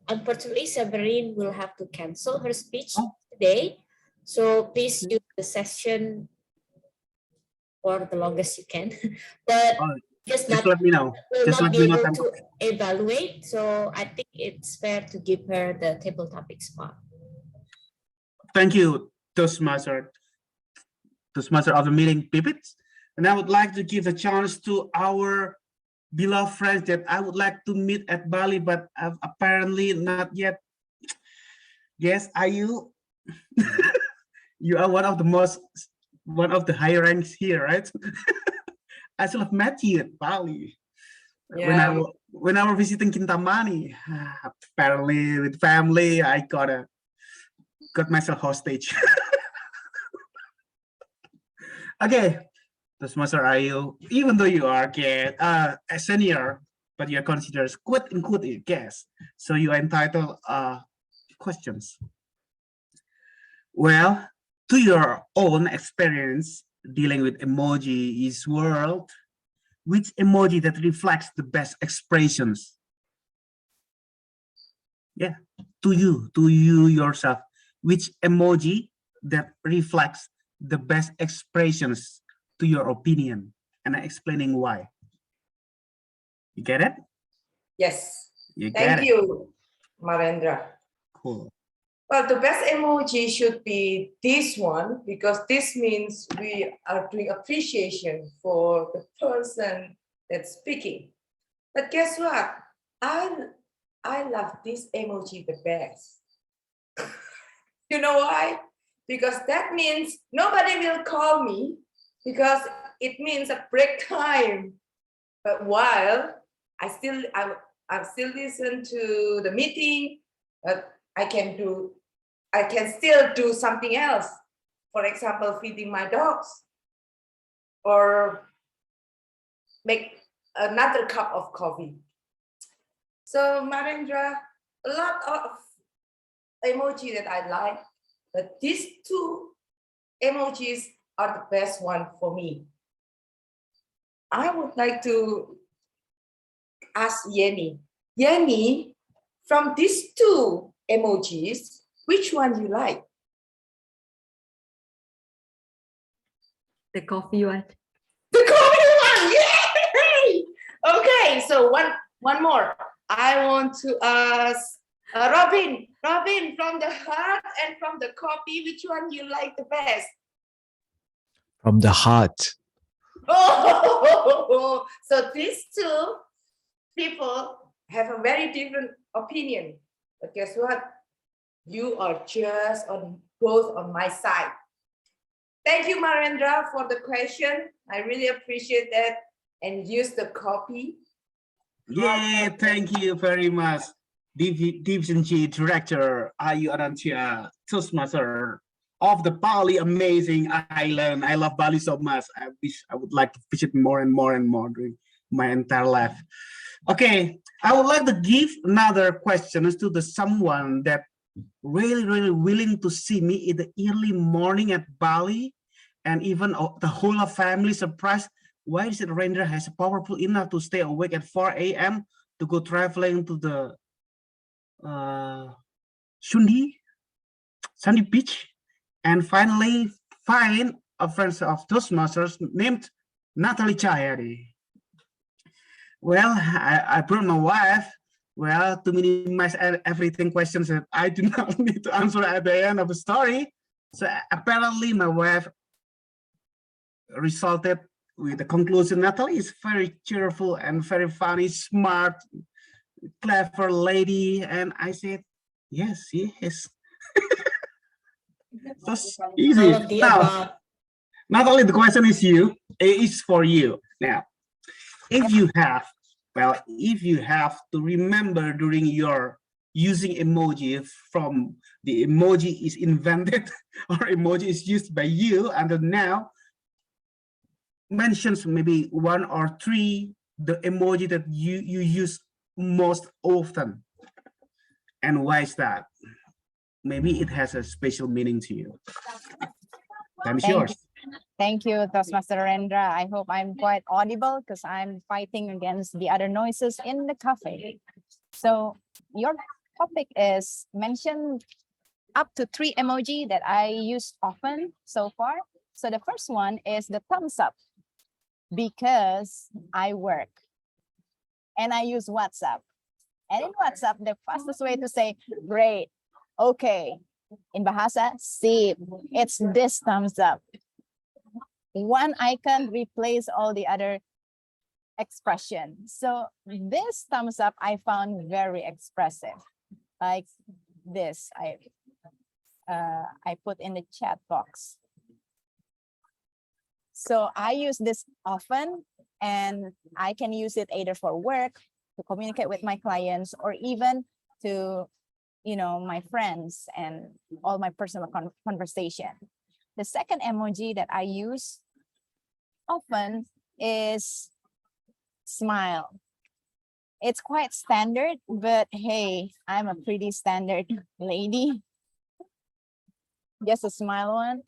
unfortunately Sabrine will have to cancel her speech Oh. today. So please use the session for the longest you can. But Oh, just just not let me know. will Just not let be me know. able to evaluate. So I think it's fair to give her the table topic spot. Thank you, Toastmaster of the meeting, Pippets. And I would like to give a chance to our beloved friends that I would like to meet at Bali, but I've apparently not yet. Yes, are you? You are one of the high ranks here, right? I should have met you at Bali when I was visiting Kintamani. Apparently, with family, I got myself hostage. Okay, Toastmaster, are you? Even though you are a senior, but you're considered quote unquote a guest, so you are entitled questions. Well, to your own experience dealing with emoji is world, which emoji that reflects the best expressions? Yeah, to you yourself, which emoji that reflects the best expressions to your opinion, and explaining why. You get it? Yes. You get Thank it. you, Marendra. Cool. Well, the best emoji should be this one because this means we are doing appreciation for the person that's speaking. But guess what? I love this emoji the best. You know why? Because that means nobody will call me because it means a break time. But while I still listen to the meeting, but I can still do something else. For example, feeding my dogs or make another cup of coffee. So Marendra, a lot of emoji that I like, but these two emojis are the best one for me. I would like to ask Yenny. Yenny, from these two emojis, which one you like? The coffee one. The coffee one, yay! Okay, so one more. I want to ask Robin. Robin, from the heart and from the coffee, which one you like the best? From the heart. Oh, so these two people have a very different opinion. But guess what? You are just on both on my side. Thank you, Marendra, for the question. I really appreciate that. And use the copy. Yeah, thank you very much. Division G Director Ayu Arantia, Toastmaster of the Bali amazing island. I love Bali so much. I wish I would like to visit more and more and more during my entire life. Okay, I would like to give another question to the someone that really willing to see me in the early morning at Bali, and even the whole of family surprised. Why is it Rendra has powerful enough to stay awake at 4 a.m. to go traveling to the Sandy Beach, and finally find a friend of Toastmasters named Natalie Chayari. Well, I brought my wife, well, to minimize everything questions that I do not need to answer at the end of the story. So apparently my wife resulted with the conclusion Natalie is very cheerful and very funny, smart, clever lady. And I said, yes, she is. That's easy. All of the Now, above. not only the question is for you. Now, if you have to remember during your using emoji from the emoji is invented or emoji is used by you until now, mentions maybe 1 or 3 the emoji that you use most often, and why is that? Maybe it has a special meaning to you. Time is yours. Thank you, Toastmaster Rendra. I hope I'm quite audible because I'm fighting against the other noises in the cafe. So your topic is mention up to 3 emoji that I use often so far. So the first one is the thumbs up because I work and I use WhatsApp. And in WhatsApp, the fastest way to say great, okay, in Bahasa, sip, it's this thumbs up. One icon replace all the other expression. So this thumbs up I found very expressive. Like this, I put in the chat box. So I use this often, and I can use it either for work, to communicate with my clients, or even to, my friends and all my personal conversation. The second emoji that I use often is smile. It's quite standard, but hey, I'm a pretty standard lady. Just a smile one.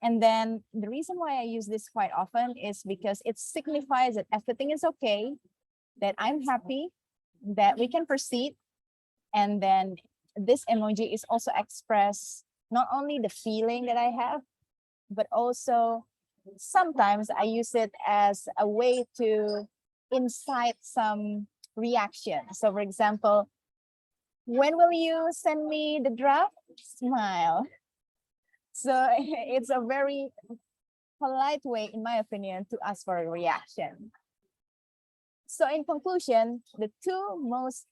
And then the reason why I use this quite often is because it signifies that everything is okay, that I'm happy, that we can proceed. And then this emoji is also express not only the feeling that I have, but also sometimes I use it as a way to incite some reaction. So for example, when will you send me the draft? Smile. So it's a very polite way, in my opinion, to ask for a reaction. So in conclusion, the two most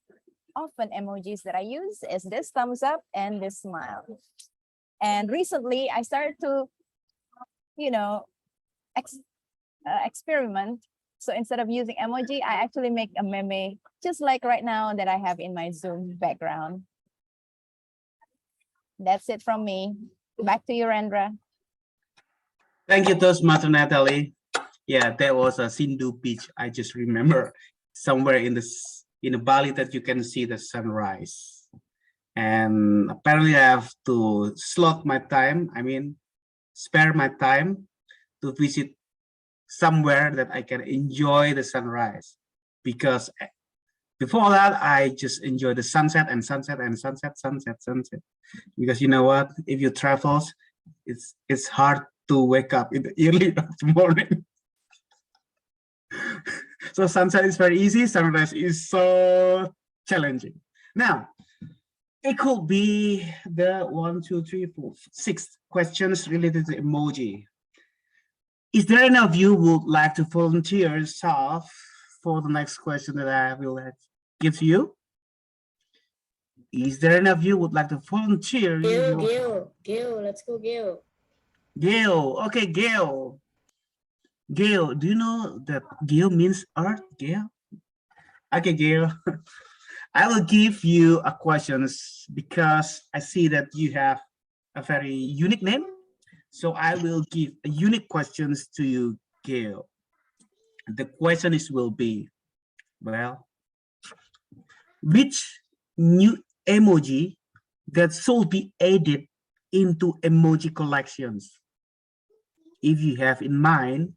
often emojis that I use is this thumbs up and this smile. And recently I started to, experiment. So instead of using emoji, I actually make a meme, just like right now that I have in my Zoom background. That's it from me. Back to you, Rendra. Thank you, Toastmaster Natalie. Yeah, that was a Sindu beach. I just remember somewhere in Bali that you can see the sunrise. And apparently I have to slot my time. Spare my time to visit somewhere that I can enjoy the sunrise, because before that I just enjoy the sunset and sunset and sunset. Because you know what, if you travel, it's hard to wake up in the early of the morning. So sunset is very easy, sunrise is so challenging. Now it could be the 1, 2, 3, 4, 6 questions related to emoji. Is there any of you who would like to volunteer yourself for the next question that I will give you? Is there any of you who would like to volunteer? Gail, let's go, Gail. Gail, okay, Gail. Gail, do you know that Gail means earth, Gail? Okay, Gail. I will give you a questions because I see that you have a very unique name. So I will give a unique questions to you, Gail. The question will be, well, which new emoji that should be added into emoji collections? If you have in mind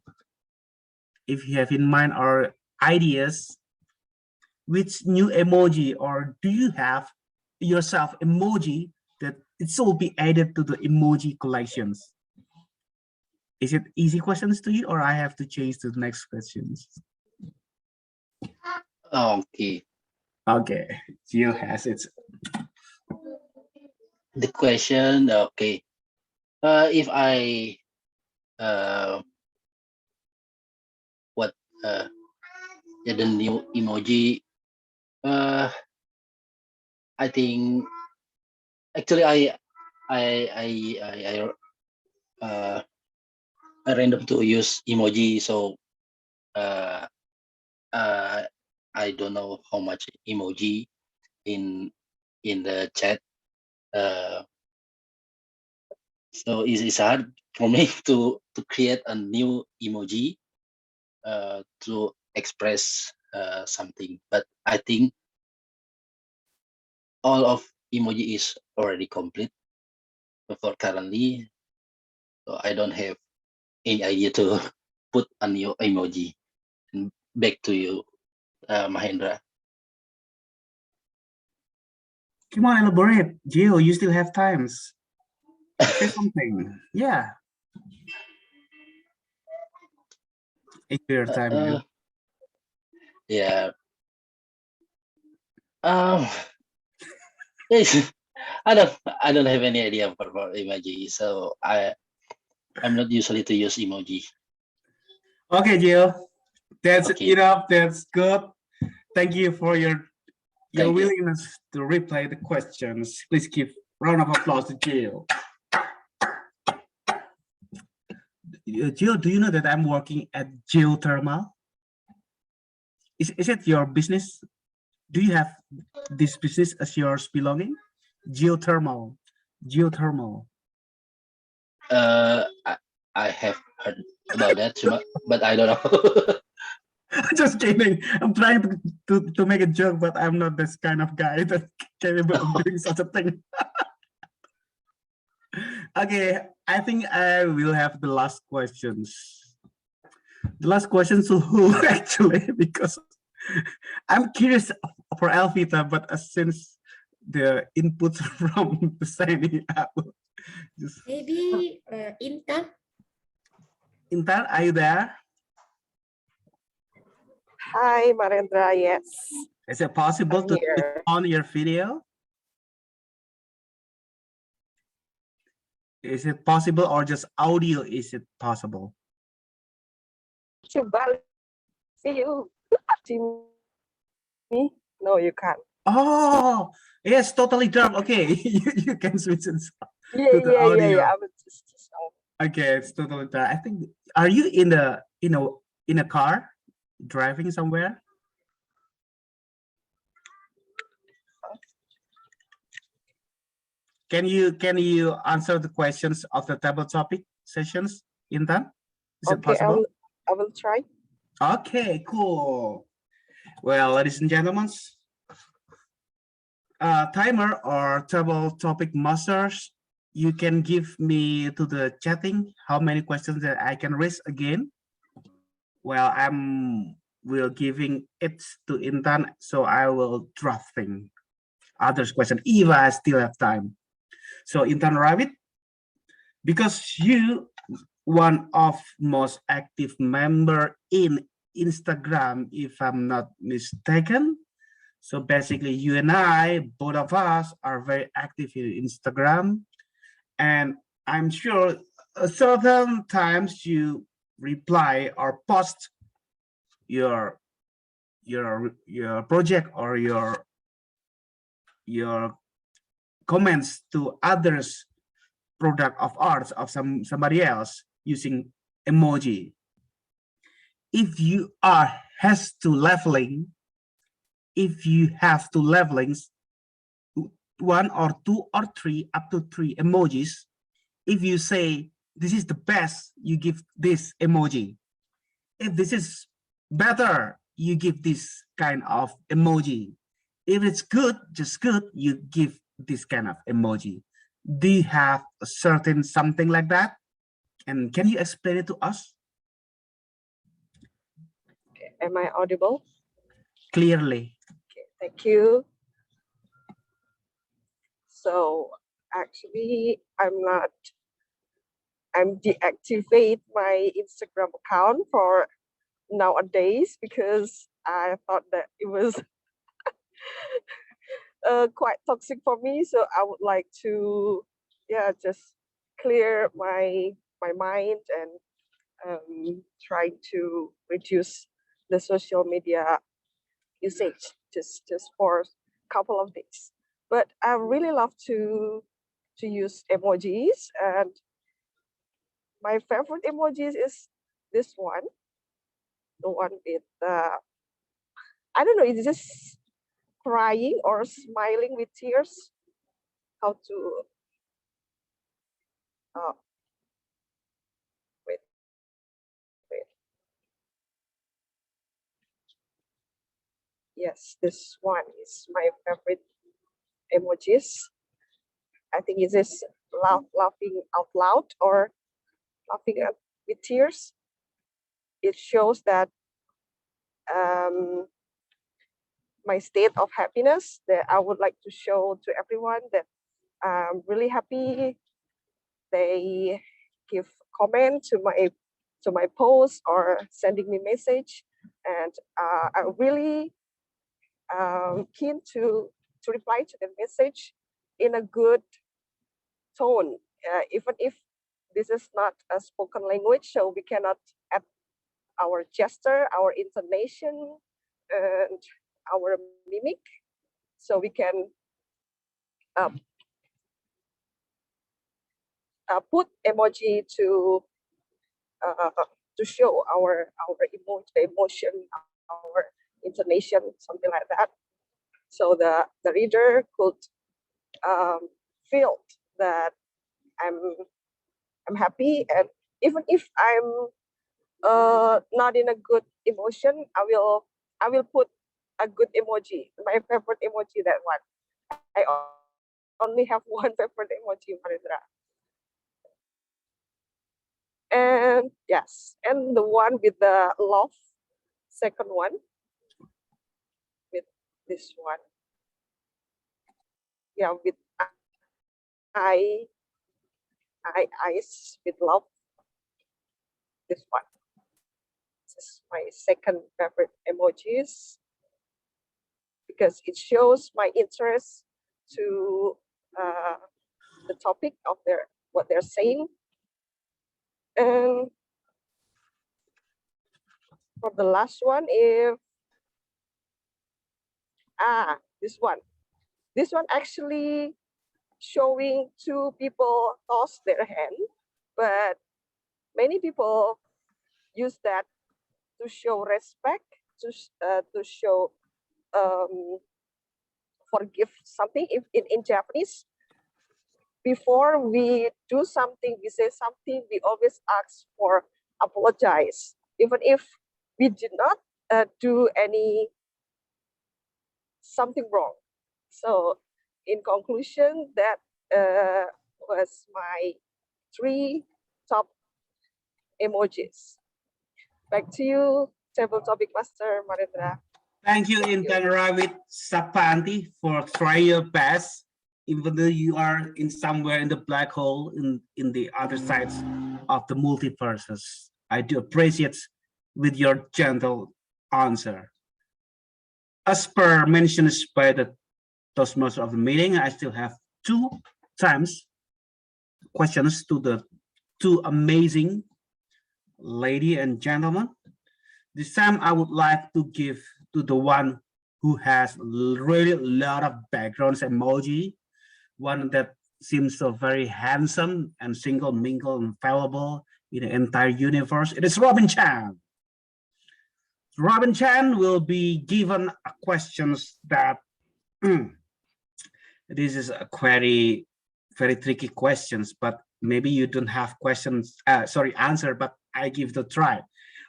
or ideas, which new emoji, or do you have yourself emoji that it should be added to the emoji collections? Is it easy questions to you, or I have to change to the next questions? Okay. Okay, Gio has it. The question, okay. If I the new emoji, I think actually I random to use emoji, so I don't know how much emoji in the chat. So it's hard for me to create a new emoji to express something, but I think all of emoji is already complete for currently, so I don't have any idea to put a new emoji. And back to you, Mahendra. Come on, elaborate. Jill, you still have times. Say something. Yeah. It's your time, Jill. Yeah. Yes. I don't have any idea for emoji, so I'm not usually to use emoji. Okay, Jill. That's Okay. enough. That's good. Thank you for your Thank you. willingness to reply the questions. Please give round of applause to Jill. Jill, do you know that I'm working at geothermal? Is it your business? Do you have this business as yours belonging? Geothermal. Geothermal. I have heard about that, but I don't know. Just kidding. I'm trying to make a joke, but I'm not this kind of guy that's capable of doing such a thing. Okay, I think I will have the last questions. The last question to who actually, because I'm curious for Alvita, but since the input from the Sunny, I will just... Maybe Intan. Intan, are you there? Hi, Marendra. Yes. Is it possible I'm to here. switch on your video? Is it possible, or just audio? Is it possible? Coba see you. See me? No, you can't. Oh, yes, totally dark. Okay, you can switch it Yeah, to the yeah, yeah, audio. yeah. I was just Okay, it's totally dark. I think. Are you in a car driving somewhere? Can you answer the questions of the table topic sessions, Intan? Is it okay. possible? I will try. Okay, cool. Well, ladies and gentlemen, timer or table topic masters, you can give me to the chatting how many questions that I can raise again. Well, will giving it to Intan, so I will drafting others question if I still have time. So Intan Rabbit, because you one of most active member in Instagram, if I'm not mistaken. So basically, you and I, both of us, are very active in Instagram, and I'm sure certain times you reply or post your project or your comments to others product of arts of somebody else using emoji. If you have to leveling one or two or three up to three emojis, if you say this is the best, you give this emoji. If this is better, you give this kind of emoji. If it's good, just good, you give this kind of emoji. Do you have a certain something like that? And can you explain it to us? Okay. Am I audible? Clearly. Okay. Thank you. So actually, I'm deactivate my Instagram account for nowadays because I thought that it was quite toxic for me. So I would like to, yeah, just clear my mind and try to reduce the social media usage just for a couple of days. But I really love to use emojis, and my favorite emojis is this one, the one with I don't know, it's just crying or smiling with tears. How to wait. Yes, this one is my favorite emojis. I think it is laughing out loud or laughing with tears. It shows that my state of happiness, that I would like to show to everyone that I'm really happy. They give comment to my post or sending me message, and I'm really keen to reply to the message in a good tone, even if this is not a spoken language, so we cannot add our gesture, our intonation, and our mimic, so we can put emoji to show our emotion, our intonation, something like that. So the reader could feel that I'm happy, and even if I'm not in a good emotion, I will put a good emoji, my favorite emoji, that one. I only have one favorite emoji, Marindra. And yes, and the one with the love, second one, with this one. Yeah, with eyes with love, this one. This is my second favorite emojis because it shows my interest to the topic of what they're saying. And for the last one, this one actually showing two people toss their hand, but many people use that to show respect, to show forgive something. If in Japanese, before we do something, we say something, we always ask for apologize, even if we did not do something wrong. So in conclusion, that was my 3 top emojis. Back to you, Table Topic Master Marindra. Thank you, Intern Ravit Sapanti, for trying your best, even though you are in somewhere in the black hole in the other sides of the multiverses. I do appreciate with your gentle answer. As per mentioned by the Toastmaster of the meeting, I still have 2 times questions to the 2 amazing lady and gentlemen. This time I would like to give to the one who has really a lot of backgrounds emoji, one that seems so very handsome and single, mingle, and fallible in the entire universe. It is Robin Chan. Robin Chan will be given questions that this is a very tricky questions, but maybe you don't have questions, answer, but I give it a try.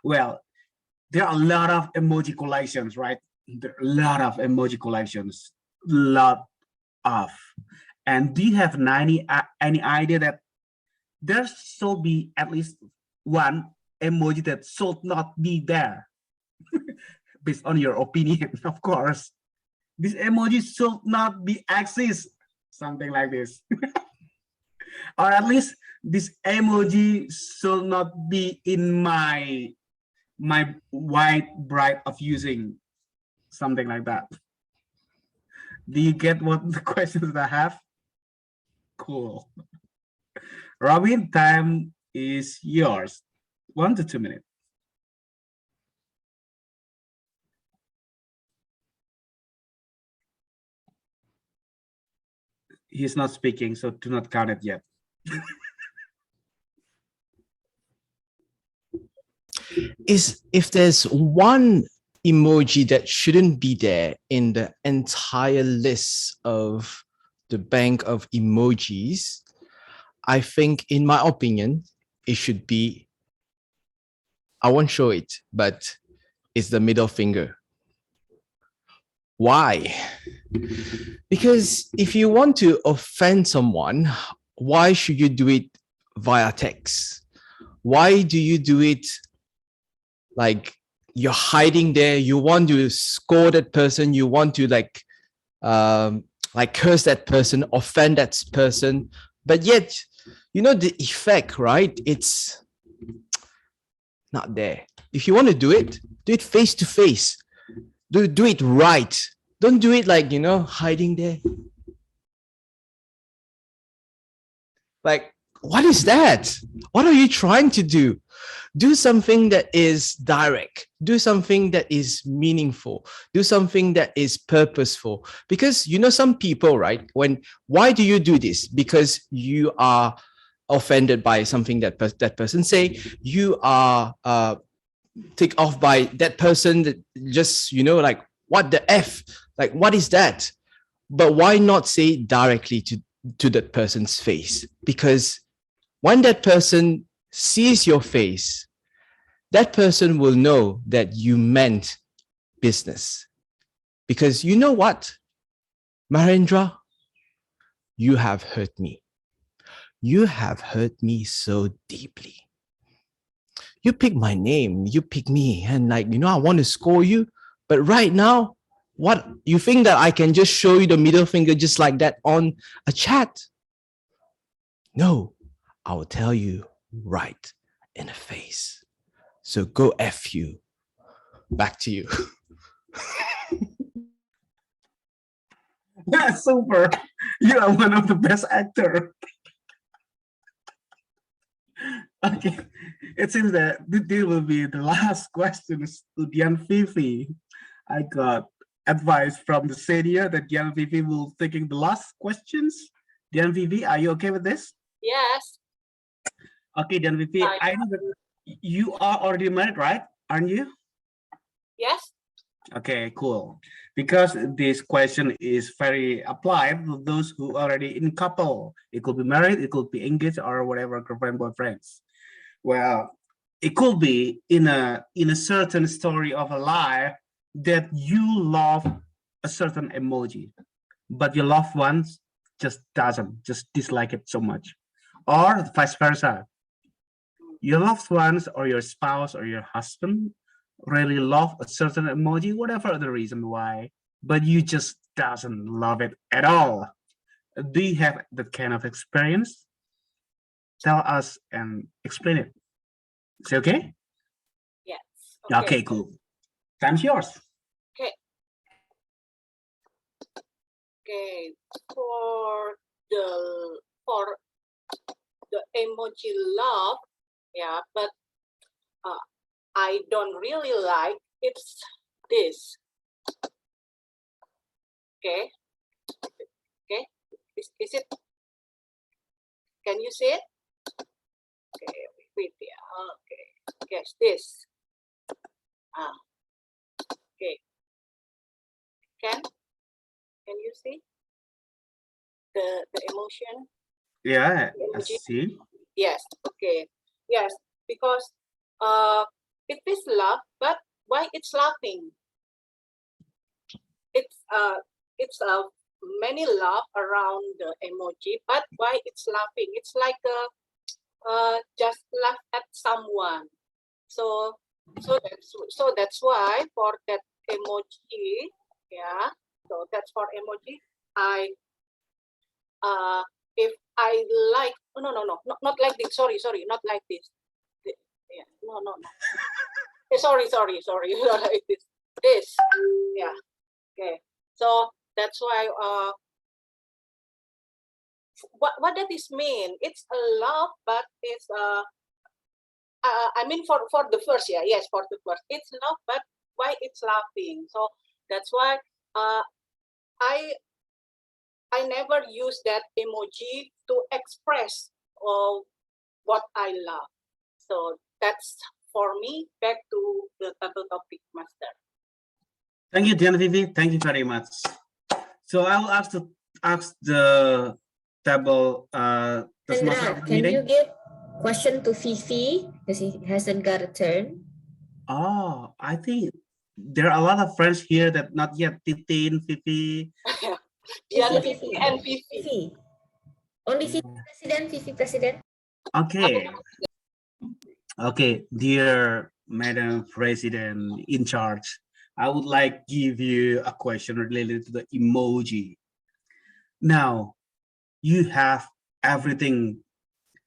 Well, there are a lot of emoji collections, right? There are a lot of emoji collections, lot of. And do you have any idea that there should be at least one emoji that should not be there? Based on your opinion, of course. This emoji should not be exist, something like this. Or at least this emoji should not be in my white bright of using, something like that. Do you get what the questions that I have? Cool. Robin, time is yours. 1 to 2 minutes. He's not speaking, so do not count it yet. If there's one emoji that shouldn't be there in the entire list of the bank of emojis, I think, in my opinion, it should be, I won't show it, but it's the middle finger. Why? Because if you want to offend someone, why should you do it via text? Why do you do it like you're hiding there? You want to score that person. You want to like curse that person, offend that person. But yet, you know, the effect, right? It's not there. If you want to do it face to face. Do it right. Don't do it like, you know, hiding there. Like, what is that? What are you trying to do? Do something that is direct. Do something that is meaningful. Do something that is purposeful. Because, you know, some people, right? Why do you do this? Because you are offended by something that that person say. You are ticked off by that person that just, you know, like, what the F? Like, what is that? But why not say directly to that person's face? Because when that person sees your face, that person will know that you meant business. Because you know what, Marendra, you have hurt me. You have hurt me so deeply. You pick my name, you pick me, and like, you know, I want to score you. But right now, what you think that I can just show you the middle finger just like that on a chat? No, I will tell you right in the face. So go F you. Back to you. That's super. You are one of the best actor. Okay, it seems that this will be the last questions to Dian Vivi. I got advice from the senior that Dian Vivi will taking the last questions. Dian Vivi, are you okay with this? Yes. Okay, Dian Vivi, I know that you are already married, right? Aren't you? Yes. Okay, cool. Because this question is very applied to those who are already in couple. It could be married, it could be engaged, or whatever, girlfriend, boyfriends. Well, it could be in a certain story of a life that you love a certain emoji, but your loved ones just dislike it so much, or vice versa. Your loved ones or your spouse or your husband really love a certain emoji, whatever the reason why, but you just doesn't love it at all. Do you have that kind of experience? Tell us and explain it. Is it okay? Yes. Okay, cool. Time's yours. Okay. Okay. For the emoji love, yeah, but I don't really like it's this. Okay. Okay. Is it? Can you see it? Okay. Wait. Yeah. Okay. Yes. This. Okay. Can you see the emotion? Yeah, The I emoji? see. Yes. Okay. Yes. Because it is love, but why it's laughing? It's many love around the emoji, but why it's laughing? It's like just laugh at someone. So that's why for that emoji, yeah. So that's for emoji. If I like, not like this. Sorry, not like this. Yeah, no. Sorry, not like this. This, yeah. Okay. So that's why what does this mean? It's a love, but it's I mean for the first, yeah, yes, for the first, it's love, but why it's laughing? So that's why I never use that emoji to express what I love. So that's for me. Back to the table topic, Master. Thank you, Dian Vivi. Thank you very much. So I will ask the table Sandra, can you give question to Fifi because he hasn't got a turn? Oh, I think there are a lot of friends here that not yet Titin, Fifi. Fifi and Fifi. Only Fifi President, Fifi President. Okay. Okay, dear Madam President in charge, I would like to give you a question related to the emoji. Now, you have everything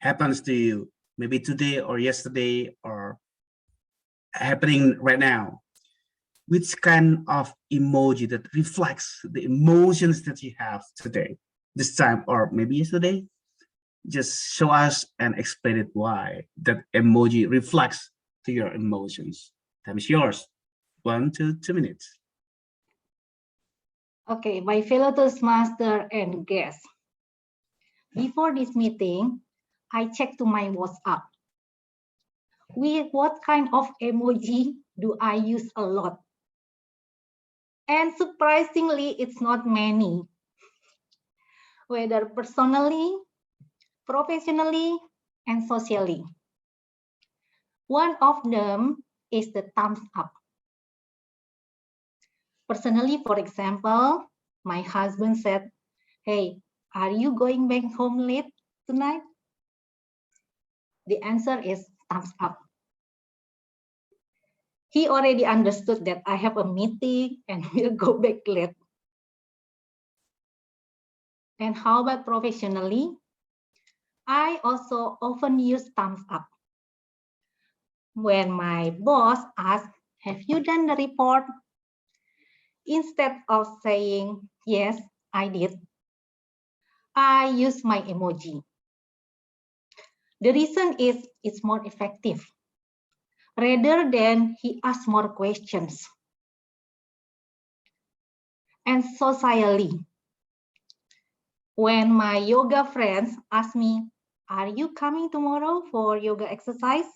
happens to you, maybe today or yesterday or happening right now. Which kind of emoji that reflects the emotions that you have today, this time, or maybe yesterday? Just show us and explain it why that emoji reflects to your emotions. Time is yours. 1 to 2 minutes. Okay, my fellow Toastmaster and guests. Before this meeting, I checked to my WhatsApp. With what kind of emoji do I use a lot? And surprisingly, it's not many. Whether personally, professionally, and socially. One of them is the thumbs up. Personally, for example, my husband said, "Hey, are you going back home late tonight?" The answer is thumbs up. He already understood that I have a meeting and will go back late. And how about professionally? I also often use thumbs up. When my boss asks, "Have you done the report?" Instead of saying, "Yes, I did," I use my emoji. The reason is it's more effective. Rather than he asks more questions. And socially, when my yoga friends ask me, "Are you coming tomorrow for yoga exercise?"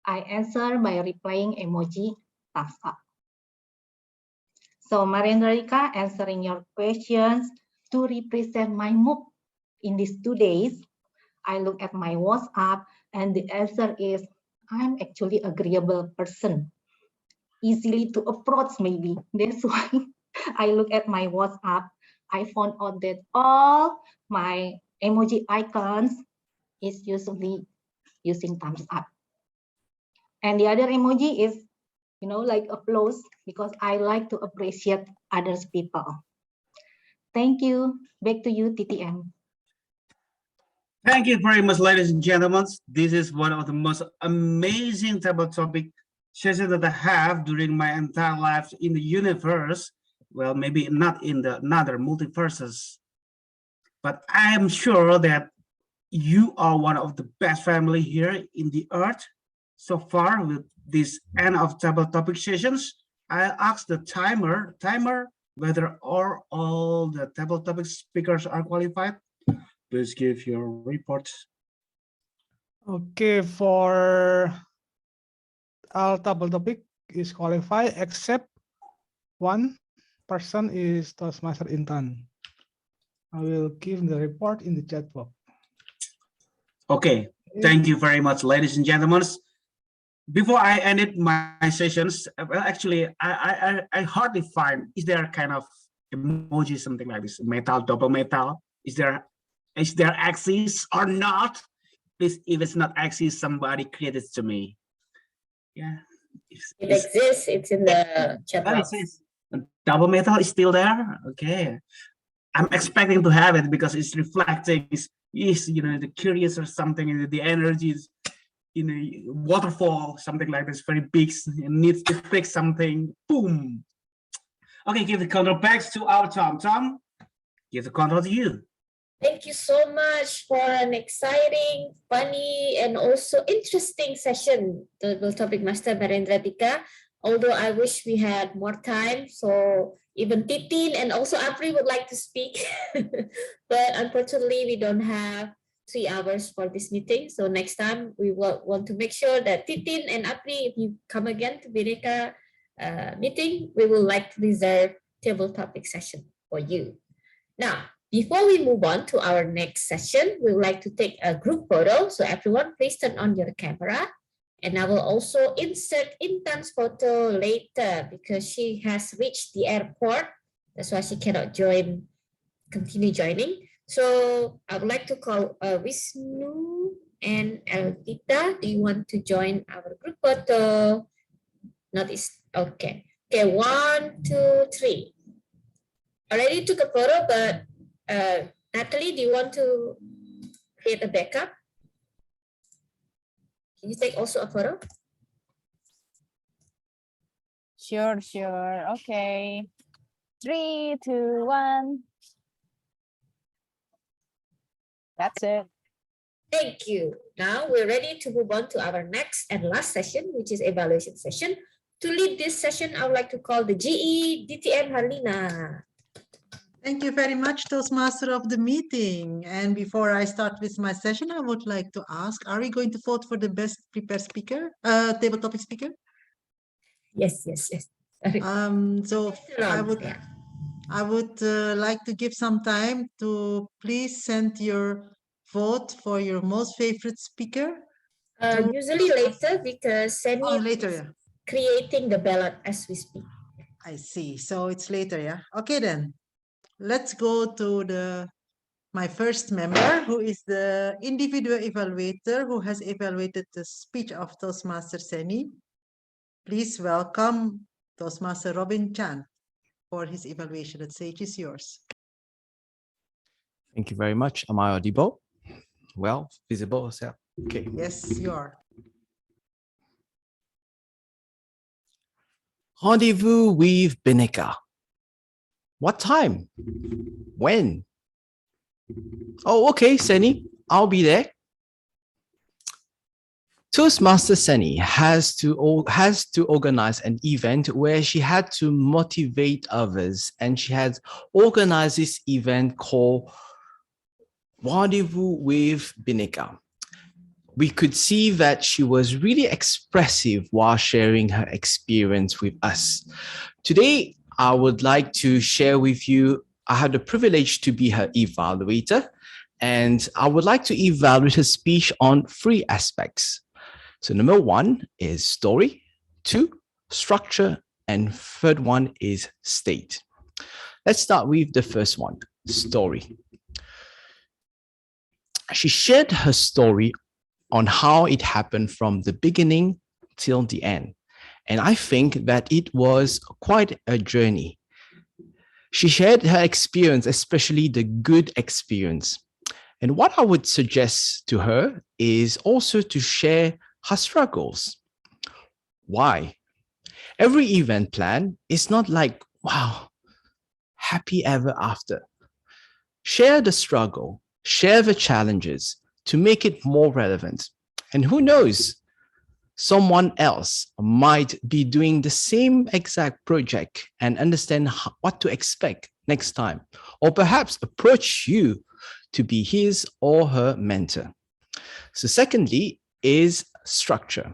I answer by replying emoji thumbs up. So Marendrika, answering your questions, to represent my mood in these 2 days, I look at my WhatsApp and the answer is, I'm actually agreeable person. Easily to approach maybe. That's why I look at my WhatsApp. I found out that all my emoji icons is usually using thumbs up. And the other emoji is, like applause, because I like to appreciate others people. Thank you. Back to you, TTM. Thank you very much, ladies and gentlemen. This is one of the most amazing table topic sessions that I have during my entire life in the universe. Well, maybe not in the another multiverses, but I am sure that you are one of the best family here in the earth. So far with this end of table topic sessions, I asked the timer whether all the table topic speakers are qualified. Please give your reports. Okay, for all table topic is qualified except one person is Toastmaster Intan. I will give the report in the chat box. Okay, thank you very much, ladies and gentlemen. Before I ended my sessions, well, actually, I hardly find, is there kind of emoji, something like this, metal, double metal? Is there axis or not? Please, if it's not axis, somebody create it to me. Yeah. It exists. It's in the chat box. Double metal is still there. Okay. I'm expecting to have it because it's reflecting is the curious or something, the energy is waterfall, something like this, very big, needs to fix something. Boom. Okay, give the control back to our Tom. Tom, give the control to you. Thank you so much for an exciting, funny, and also interesting session, the topic Master Barendra Tika. Although I wish we had more time, so even Titin and also Apri would like to speak, but unfortunately we don't have 3 hours for this meeting. So next time we will want to make sure that Titin and Apri, if you come again to Bhinneka meeting, we will like to reserve table topic session for you. Now, before we move on to our next session, we would like to take a group photo. So everyone, please turn on your camera. And I will also insert Intan's photo later because she has reached the airport. That's why she cannot continue joining. So I would like to call Vishnu And Elvita, do you want to join our group photo? Not is okay. Okay, 1, 2, 3. Already took a photo, but Natalie, do you want to create a backup? Can you take also a photo? Sure, sure. Okay. 3, 2, 1. That's it. Thank you. Now we're ready to move on to our next and last session, which is evaluation session. To lead this session, I would like to call the GE DTM Harlina. Thank you very much, Toastmaster of the meeting. And before I start with my session, I would like to ask, are we going to vote for the best prepared speaker, table topic speaker? Yes, yes, yes. So I would like to give some time to please send your vote for your most favorite speaker. Usually later because Seni later, is yeah. creating the ballot as we speak. I see. So it's later, yeah. Okay then. Let's go to my first member, who is the individual evaluator who has evaluated the speech of Toastmaster Seni. Please welcome Toastmaster Robin Chan for his evaluation. The stage is yours. Thank you very much. Am I audible? Well, visible, so okay. Yes, you are. Rendezvous with Bhinneka. What time? When? Oh, okay, Seni. I'll be there. Toastmaster Seni has to organize an event where she had to motivate others, and she had organized this event called Rendezvous with Bhinneka. We could see that she was really expressive while sharing her experience with us. Today, I would like to share with you, I had the privilege to be her evaluator, and I would like to evaluate her speech on 3 aspects. So number 1 is story, 2, structure, and third one is state. Let's start with the first one, story. She shared her story on how it happened from the beginning till the end. And I think that it was quite a journey. She shared her experience, especially the good experience. And what I would suggest to her is also to share her struggles. Why? Every event plan is not like, wow, happy ever after. Share the struggle, share the challenges to make it more relevant. And who knows, someone else might be doing the same exact project and understand what to expect next time, or perhaps approach you to be his or her mentor. So secondly is structure.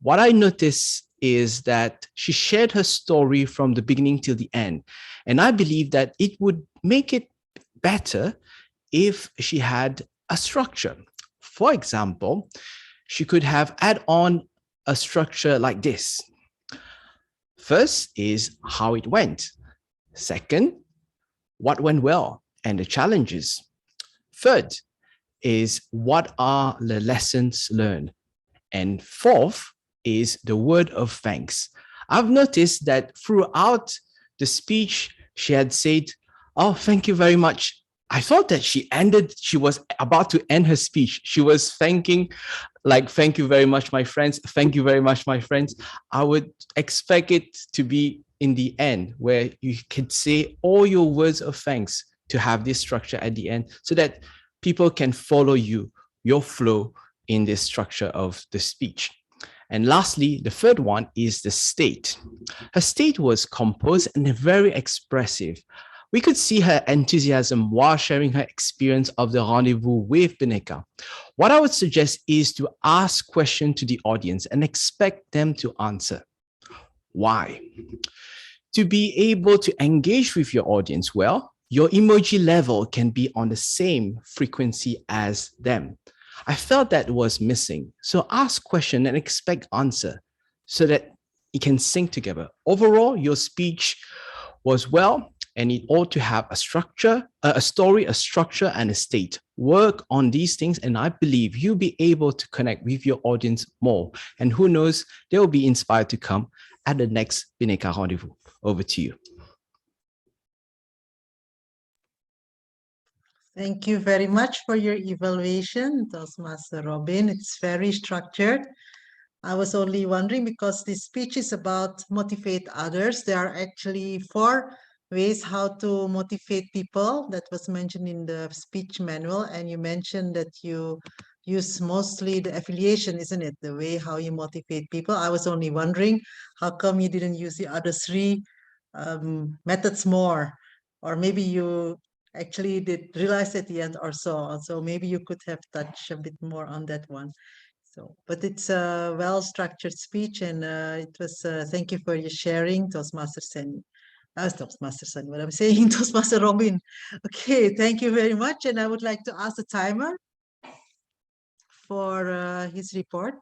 What I noticed is that she shared her story from the beginning till the end. And I believe that it would make it better if she had a structure. For example, she could have add on a structure like this. First is how it went. Second, what went well and the challenges. Third is what are the lessons learned. And fourth is the word of thanks. I've noticed that throughout the speech, she had said, oh, thank you very much. I thought that she was about to end her speech. She was thanking, like, thank you very much, my friends. Thank you very much, my friends. I would expect it to be in the end where you can say all your words of thanks, to have this structure at the end so that people can follow you, your flow in this structure of the speech. And lastly, the third one is the state. Her state was composed and very expressive. We could see her enthusiasm while sharing her experience of the rendezvous with Bhinneka. What I would suggest is to ask questions to the audience and expect them to answer. Why? To be able to engage with your audience well, your emoji level can be on the same frequency as them. I felt that was missing. So ask question and expect answer so that it can sync together. Overall, your speech was well. and it ought to have a structure, a story, a structure, and a state. Work on these things, and I believe you'll be able to connect with your audience more. And who knows, they will be inspired to come at the next Bhinneka Rendezvous. Over to you. Thank you very much for your evaluation, Toastmaster Robin. It's very structured. I was only wondering because this speech is about motivate others. There are actually 4 ways how to motivate people that was mentioned in the speech manual. And you mentioned that you use mostly the affiliation, isn't it? The way how you motivate people. I was only wondering how come you didn't use the other 3 methods more, or maybe you actually did realize at the end or so. So maybe you could have touched a bit more on that one. So, but it's a well-structured speech, and it was. Thank you for your sharing, Toastmaster Sen. Toastmaster Sen. What I'm saying, Toastmaster Robin. Okay, thank you very much, and I would like to ask the timer for his report.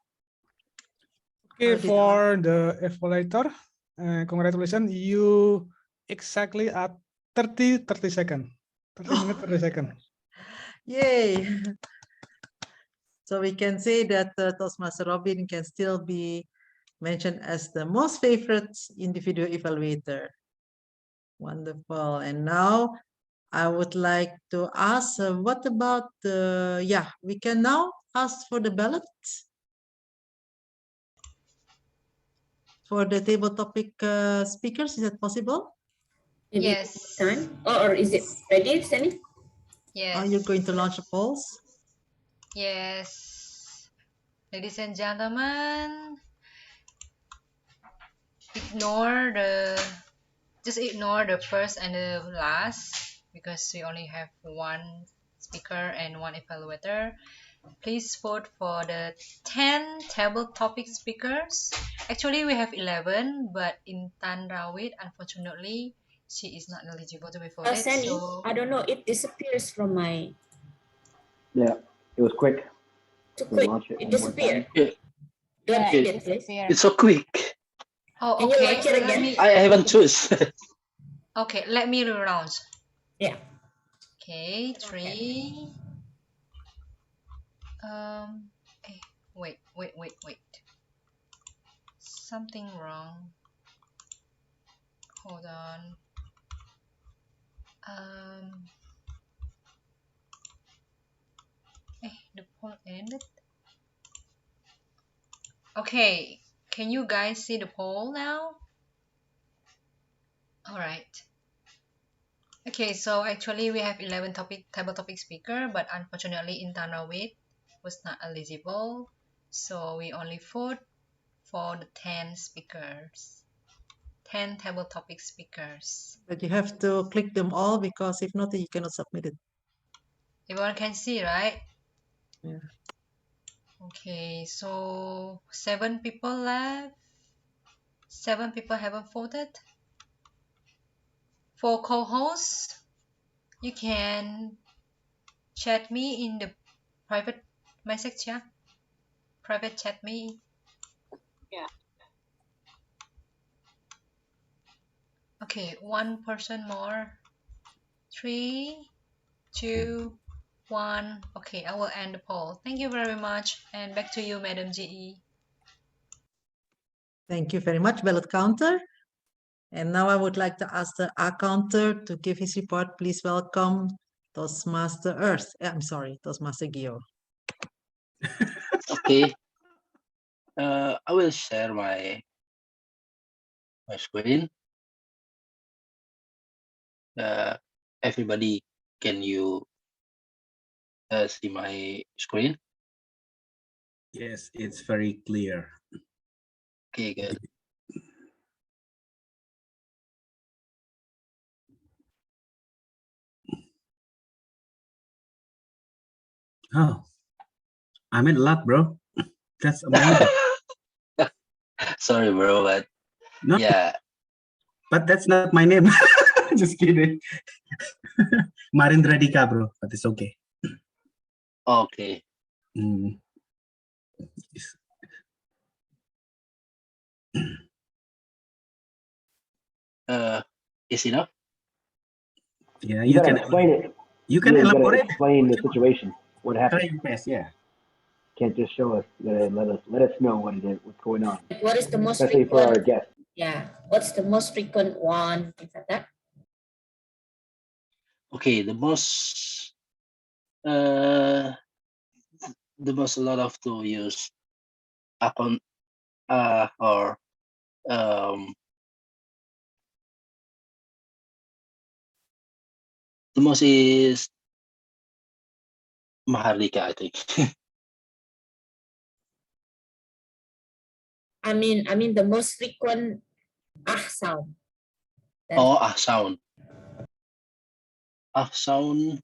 Okay, for the evaluator, congratulations, you exactly at 30 seconds. 30 minutes, 30 seconds. Yay! So we can say that Toastmaster Robin can still be mentioned as the most favorite individual evaluator. Wonderful. And now I would like to ask, what about the, we can now ask for the ballot for the table topic speakers. Is that possible? Yes. Time? Or is it ready, Sunny? Yes. Are you going to launch the polls? Yes. Ladies and gentlemen, just ignore the first and the last because we only have 1 speaker and 1 evaluator. Please vote for the 10 table topic speakers. Actually, we have 11, but Intan Rawit, unfortunately, she is not eligible to be voted. Sunny, So I don't know, it disappears from my... Yeah, it was quick. Too Can we quick. launch it It one more time? disappeared. Don't Yeah, end it it, please. disappeared. It's so quick. Oh, Can you okay. launch it Let again? me. I haven't choose. Okay, let me relaunch. Yeah. Okay, 3. Eh, wait. Something wrong. Hold on. The poll ended. Okay, can you guys see the poll now? All right. Okay, so actually we have 11 table topic speaker, but unfortunately Intan Rawit was not eligible, so we only vote for the 10 speakers, 10 table topic speakers. But you have to click them all because if not, you cannot submit it. Everyone can see, right? Yeah. Okay, so 7 people left. 7 people haven't voted. For co-hosts, you can chat me in the private message, yeah? Private chat me. Yeah. Okay, 1 person more. 3, 2, 1. Okay, I will end the poll. Thank you very much. And back to you, Madam GE. Thank you very much, ballot counter. And now I would like to ask the counter to give his report. Please welcome Toastmaster Earth. I'm sorry, Toastmaster Gio. Okay. I will share my screen. Everybody, can you see my screen? Yes, it's very clear. Okay, good. Oh, I'm in luck, bro. That's amazing. Sorry, bro, but No, yeah. but that's not my name. Just kidding. Marindra Dika, bro, but it's okay. Okay. Yes. Is enough? Yeah, You gotta explain it. You can Yeah, you gotta elaborate. explain the situation. What happened? Try your best. Yeah. Can't just show us. You gotta let us know what it is, what's going on, What is the most especially for our frequent? guests. Yeah. What's the most frequent one? Things like that. Okay, the most a lot of to use account or the most is Mahardika, I think. I mean the most frequent sound. Oh, sound. Sound.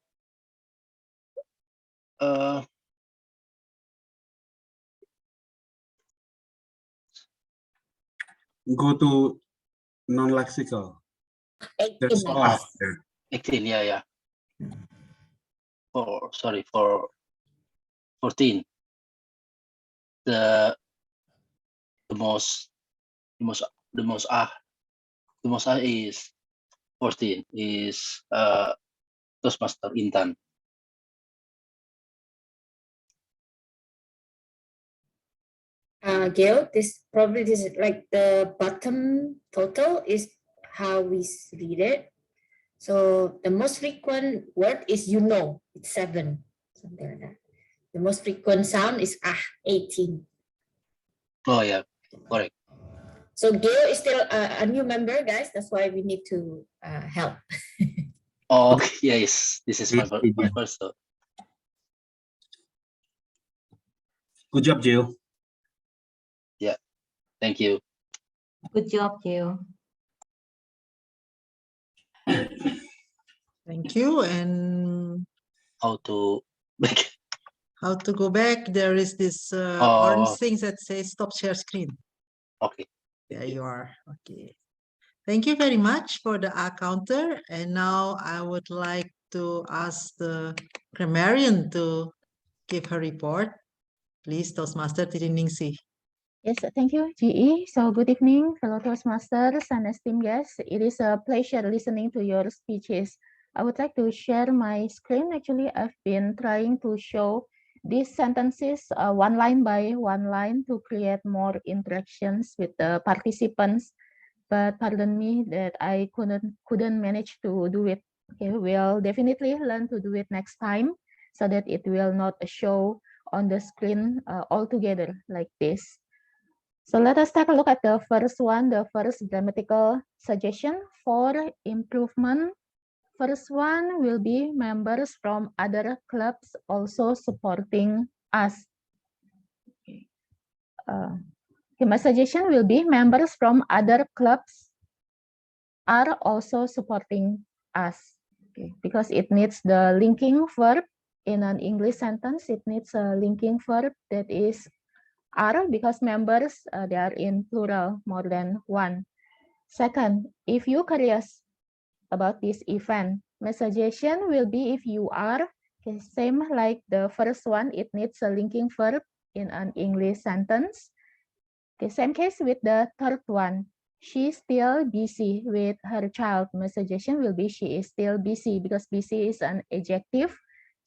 Go to non-lexical. There's no 18, yeah. For 14. The most is 14 is Toastmaster Intan. Gail, this is like the bottom total is how we read it. So the most frequent word is it's 7, something like that. The most frequent sound is 18. Oh yeah, correct. So Gail is still a new member, guys. That's why we need to help. Oh yes, this is my first. Good job, Jill. Yeah, thank you. Good job, Jill. Thank you. And how to go back? There is this orange thing that says stop share screen. Okay. There you are. Okay. Thank you very much for the counter. And now I would like to ask the grammarian to give her report. Please, Toastmaster Tiriningsih. Yes, thank you, GE. So good evening, fellow Toastmasters and esteemed guests. It is a pleasure listening to your speeches. I would like to share my screen. Actually, I've been trying to show these sentences one line by one line to create more interactions with the participants. But pardon me that I couldn't manage to do it. Okay, we'll definitely learn to do it next time so that it will not show on the screen altogether like this. So let us take a look at the first one, the first grammatical suggestion for improvement. First one will be members from other clubs also supporting us. My suggestion will be members from other clubs are also supporting us. Because it needs the linking verb in an English sentence. It needs a linking verb that is are because members they are in plural, more than one. Second, if you curious about this event, my suggestion will be if you are same like the first one, it needs a linking verb in an English sentence. Same case with the third one. She's still busy with her child. My suggestion will be she is still busy because busy is an adjective.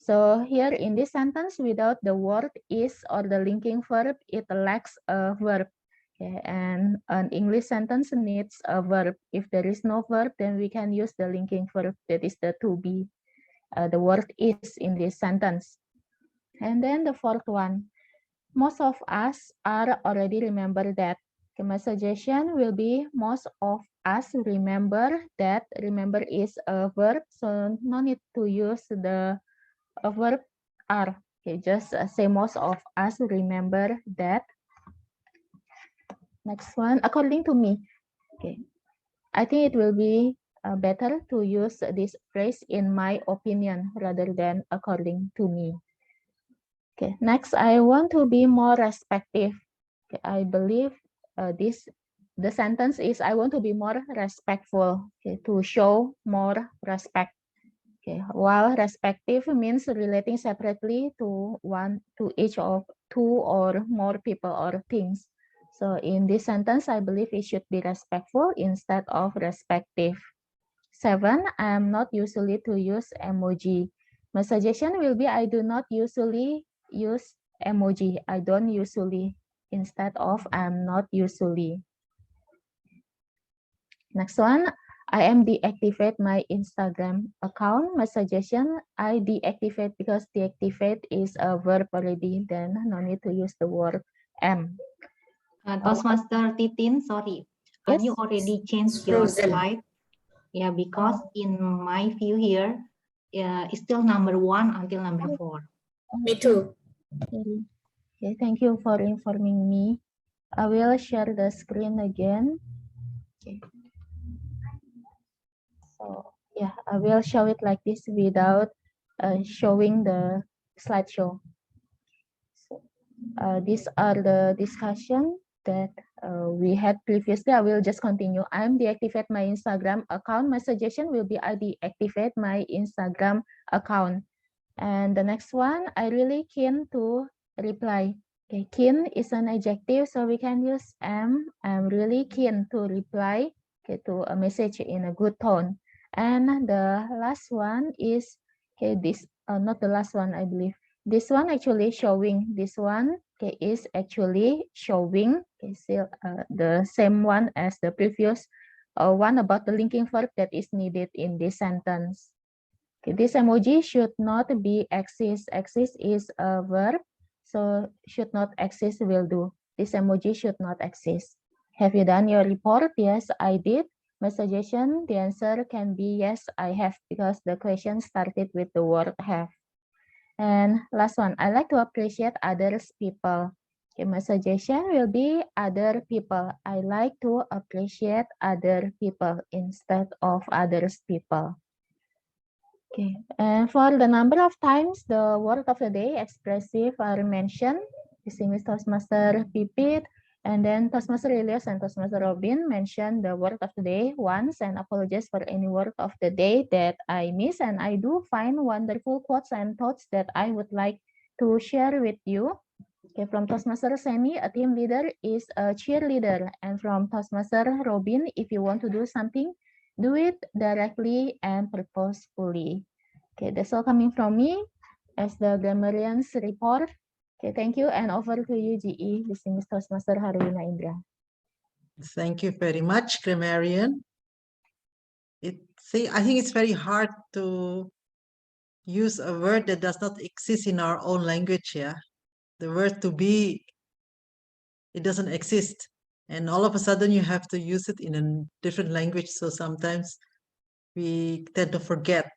So here in this sentence, without the word is or the linking verb, it lacks a verb. And an English sentence needs a verb. If there is no verb, then we can use the linking verb, that is the to be. The word is in this sentence. And then the fourth one, most of us are already remember that. My suggestion will be most of us remember that. Remember is a verb, so no need to use the verb are. Just say most of us remember that. Next one, according to me. I think it will be better to use this phrase in my opinion rather than according to me. Next, I want to be more respectful. I believe the sentence is I want to be more respectful, to show more respect. While respective means relating separately to each of two or more people or things. So in this sentence, I believe it should be respectful instead of respective. 7, I am not usually to use emoji. My suggestion will be I do not usually use emoji. I don't usually instead of I am not usually. Next one, I am deactivate my Instagram account. My suggestion, I deactivate because deactivate is a verb already, then no need to use the word am. Toastmaster Titin, sorry. Can you Yes. already change It's your frozen. slide? Yeah, because in my view here, it's still number 1 until number 4. Me too. Okay, thank you for informing me. I will share the screen again. Okay. So yeah, I will show it like this without showing the slideshow. So, these are the discussion that we had previously. I will just continue. I'm deactivate my Instagram account. My suggestion will be I deactivate my Instagram account. And the next one, I really keen to reply. Okay, keen is an adjective, so we can use am. I'm really keen to reply, okay, to a message in a good tone. And the last one is, okay, this, not the last one, I believe. This one actually showing, this one, okay, is actually showing, okay, still the same one as the previous one about the linking verb that is needed in this sentence. Okay, this emoji should not be exist. Exist is a verb, so should not exist will do. This emoji should not exist. Have you done your report? Yes, I did. My suggestion, the answer can be yes, I have, because the question started with the word have. And last one, I like to appreciate others people. Okay, my suggestion will be other people. I like to appreciate other people instead of others people. Okay, and for the number of times the word of the day, expressive, are mentioned, distinguished Toastmaster Pipit, and then Toastmaster Elias and Toastmaster Robin mentioned the word of the day once, and apologize for any word of the day that I miss. And I do find wonderful quotes and thoughts that I would like to share with you. Okay, from Toastmaster Semi, a team leader is a cheerleader. And from Toastmaster Robin, if you want to do something, do it directly and purposefully. Okay, that's all coming from me as the grammarian's report. Okay, thank you, and over to you, GE, distinguished Toastmaster Harwina Indra. Thank you very much, grammarian. I think it's very hard to use a word that does not exist in our own language. Yeah, the word to be, it doesn't exist, and all of a sudden you have to use it in a different language. So sometimes we tend to forget.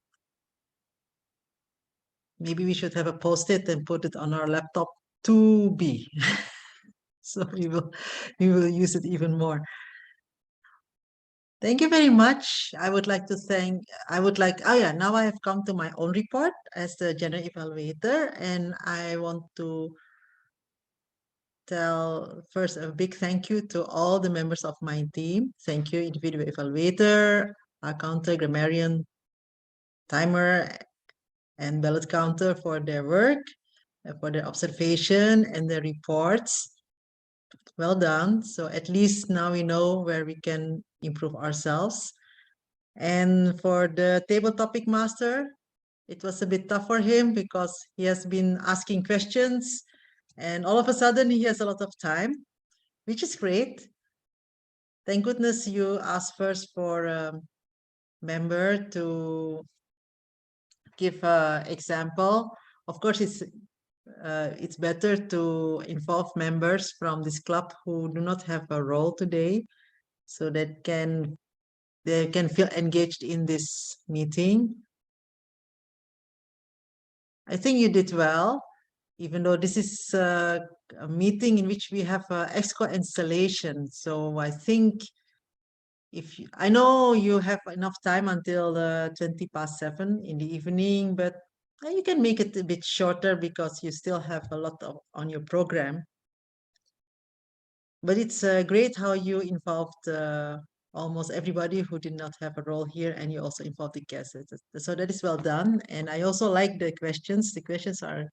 Maybe we should have a post-it and put it on our laptop, to be. So we will use it even more. Thank you very much. I would like to thank, now I have come to my own report as the general evaluator, and I want to tell first a big thank you to all the members of my team. Thank you, individual evaluator, counter, grammarian, timer, and ballot counter for their work, for their observation and their reports. Well done. So at least now we know where we can improve ourselves. And for the table topic master, it was a bit tough for him because he has been asking questions and all of a sudden he has a lot of time, which is great. Thank goodness you asked first for a member to give an example. Of course, it's better to involve members from this club who do not have a role today, so that they can feel engaged in this meeting. I think you did well, even though this is a meeting in which we have EXCO installation. So I think I know you have enough time until 7:20 in the evening, but you can make it a bit shorter because you still have a lot on your program. But it's great how you involved almost everybody who did not have a role here, and you also involved the guests. So that is well done. And I also like the questions. The questions are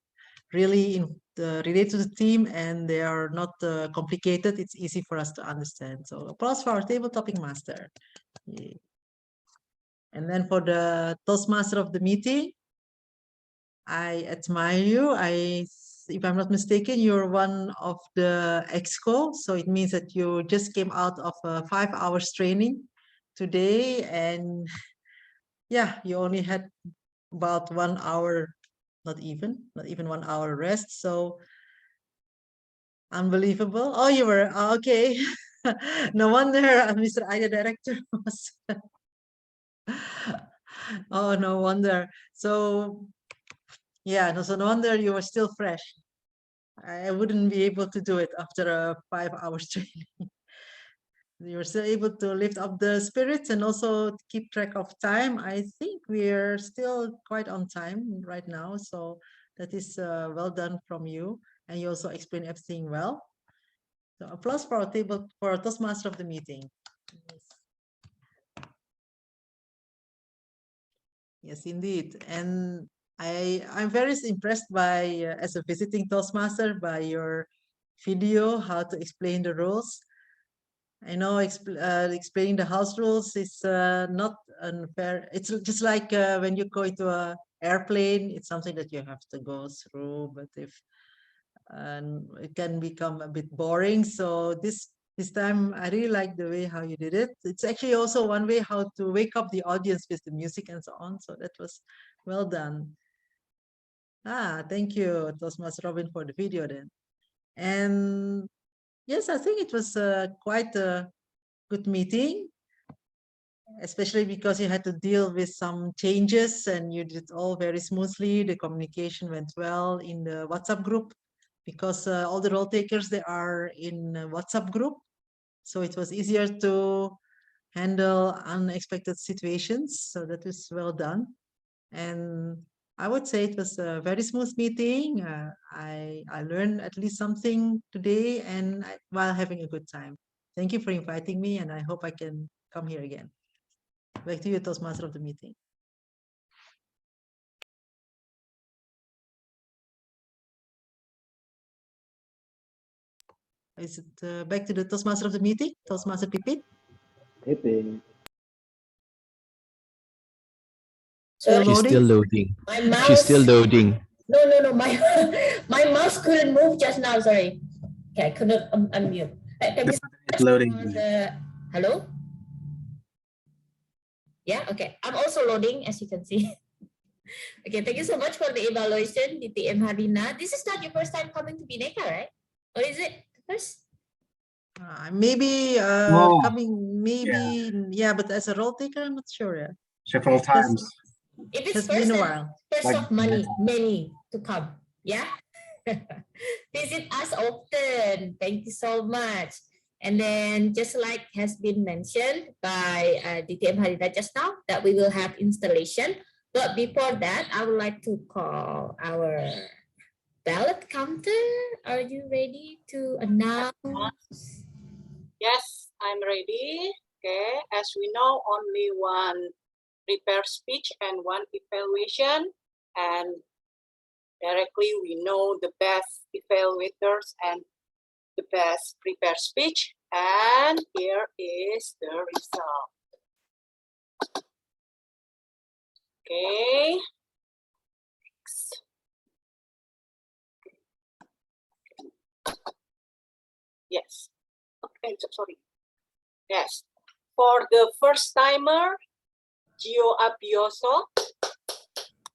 really related to the team, and they are not complicated. It's easy for us to understand. So applause for our table topic master. Yeah. And then for the Toastmaster of the meeting, I admire you. If I'm not mistaken, you're one of the exco. So it means that you just came out of a 5 hours training today. And yeah, you only had about 1 hour, not even 1 hour rest. So unbelievable. Oh, you were okay. No wonder Mr. Ida director was. Oh, no wonder. So yeah, so no wonder you were still fresh. I wouldn't be able to do it after a 5 hours training. You were still able to lift up the spirits and also to keep track of time. I think we're still quite on time right now. So that is well done from you. And you also explained everything well. So applause for our Toastmaster of the meeting. Yes, indeed. And I'm very impressed by, as a visiting Toastmaster, by your video, how to explain the rules. I know explaining the house rules is not unfair. It's just like when you go into an airplane, it's something that you have to go through, but it can become a bit boring. So this time I really like the way how you did it. It's actually also one way how to wake up the audience with the music and so on. So that was well done. Thank you, Toastmaster Robin, for the video then. And yes, I think it was quite a good meeting, especially because you had to deal with some changes and you did all very smoothly. The communication went well in the WhatsApp group because all the role takers, they are in a WhatsApp group. So it was easier to handle unexpected situations. So that was well done. And I would say it was a very smooth meeting. I learned at least something today and while having a good time. Thank you for inviting me and I hope I can come here again. Back to you, Toastmaster of the meeting. Is it back to the Toastmaster of the meeting? Toastmaster Pipit? Pipit. She's still loading. My mouse. She's still loading. No. My mouse couldn't move just now. Sorry. Okay, I couldn't unmute. It's loading. Hello? Yeah, okay. I'm also loading, as you can see. Okay, thank you so much for the evaluation, DTM Harina. This is not your first time coming to Bhinneka, right? Or is it first? Maybe No. coming, maybe, yeah, but as a role taker, I'm not sure. Yeah. Several times. If it's It's first, been a then while. first Like, of many to come. Yeah. Visit us often. Thank you so much. And then just like has been mentioned by DTM Harina just now, that we will have installation. But before that, I would like to call our ballot counter. Are you ready to announce? Yes, I'm ready. Okay, as we know, only one prepared speech and one evaluation, and directly we know the best evaluators and the best prepared speech, and here is the result. Okay. Next. Yes. Okay, sorry. Yes. For the first timer, Gio Abioso.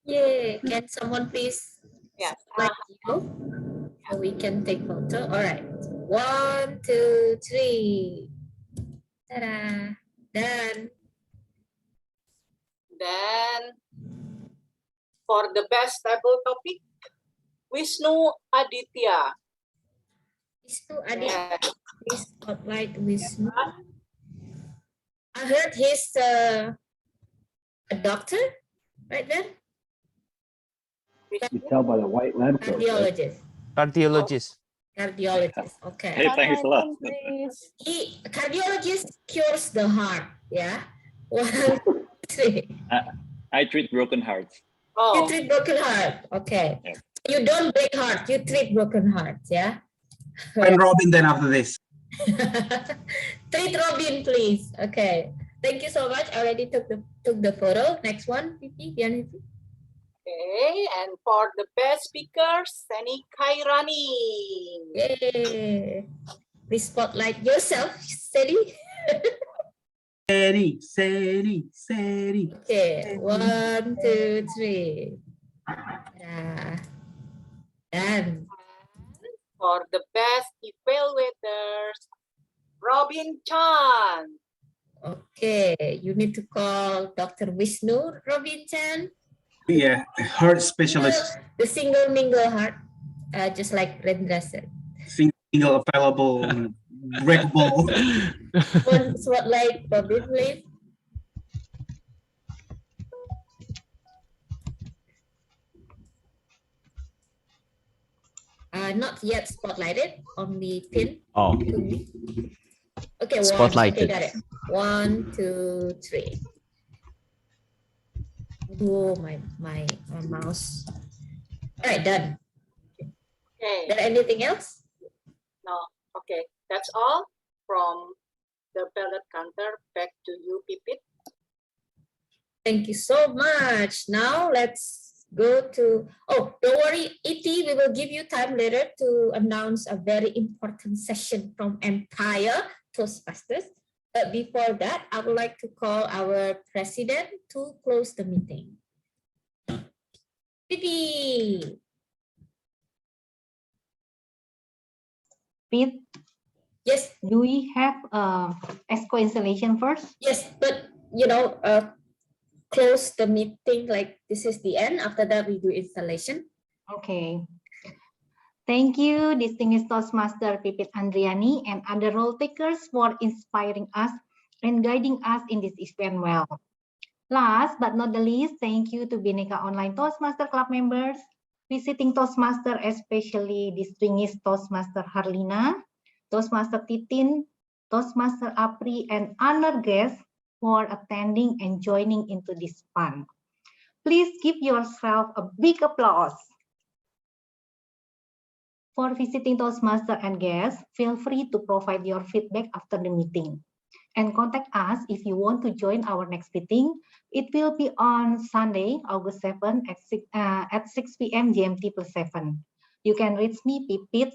Yeah, can someone please? Yes. Like you, so we can take photo. All right. 1, 2, 3. Ta-da! Done. Then for the best table topic, Wisnu Aditya. Wisnu Aditya. Please spotlight Wisnu. I heard he's a doctor, right there? You can tell by the white lab coat. Right? Cardiologist. Cardiologist. Cardiologist. Okay. Hey, thanks a lot. Cardiologist cures the heart. Yeah. 1, 3. I treat broken hearts. You treat broken heart. Okay. Yeah. You don't break heart. You treat broken hearts. Yeah. And Robin then after this. Treat Robin, please. Okay. Thank you so much. I already took the photo. Next one, Pipi. Okay, and for the best speaker, Seni Khairani. Yay! Please spotlight yourself, Seni. Seri, Seri, Seri. Okay, 1, 2, 3. Done. For the best evaluators, Robin Chan. Okay, you need to call Dr. Vishnu Robin Chan. Yeah, heart specialist. The single mingle heart, just like Rendra said. Single available, breakable. One spotlight, Robin, please. Not yet spotlighted, only pin. Oh. Okay, Spotlighted. Okay, got it. 1, 2, 3. Oh, my mouse. All right, done. Okay. Is there anything else? No. Okay, that's all from the ballot counter. Back to you, Pipit. Thank you so much. Now let's go to, oh, don't worry, ET, we will give you time later to announce a very important session from Empire Toastmasters. But before that, I would like to call our president to close the meeting. Pipi. Pete, yes. Do we have ESCO installation first? Yes, but close the meeting like this is the end. After that, we do installation. Okay. Thank you, distinguished Toastmaster Pipit Andriani and other role takers for inspiring us and guiding us in this event well. Last but not the least, thank you to Bhinneka Online Toastmaster Club members, visiting Toastmaster, especially distinguished Toastmaster Harlina, Toastmaster Titin, Toastmaster Apri, and other guests for attending and joining into this fun. Please give yourself a big applause. For visiting Toastmaster and guests, feel free to provide your feedback after the meeting and contact us if you want to join our next meeting. It will be on Sunday, August 7 at 6 p.m. GMT +7. You can reach me, Pipit,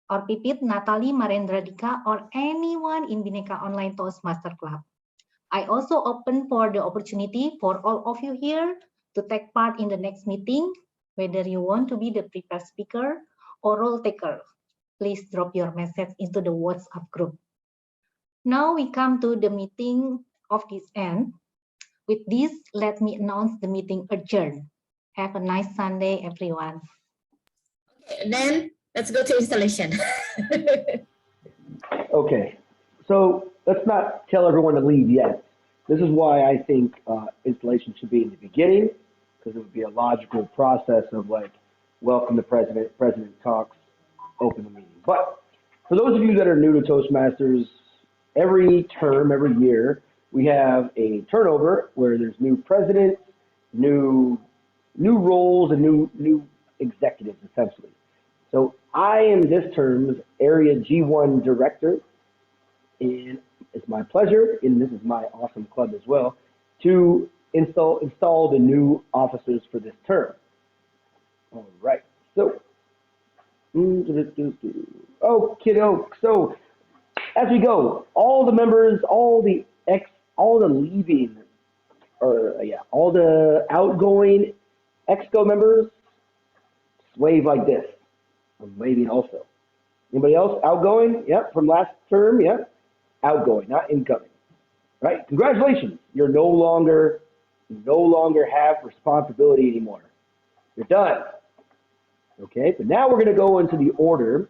Natali, Marendra Dika, or anyone in Bhinneka Online Toastmaster Club. I also open for the opportunity for all of you here to take part in the next meeting, whether you want to be the prepared speaker or role taker. Please drop your message into the WhatsApp group. Now we come to the meeting of this end. With this, let me announce the meeting adjourned. Have a nice Sunday, everyone. Okay, then let's go to installation. Okay, so let's not tell everyone to leave yet. This is why I think installation should be in the beginning, because it would be a logical process of like, welcome the president, president talks, open the meeting. But for those of you that are new to Toastmasters, every term, every year, we have a turnover where there's new presidents, new roles, and new executives, essentially. So I am this term's Area G1 Director, and it's my pleasure, and this is my awesome club as well, to install the new officers for this term. All right, so, so as we go, all the members, all the leaving, all the outgoing Exco members, wave like this. I'm waving also. Anybody else outgoing? Yep, from last term. Yep, outgoing, not incoming. Right? Congratulations. You no longer have responsibility anymore. You're done. Okay, but now we're going to go into the order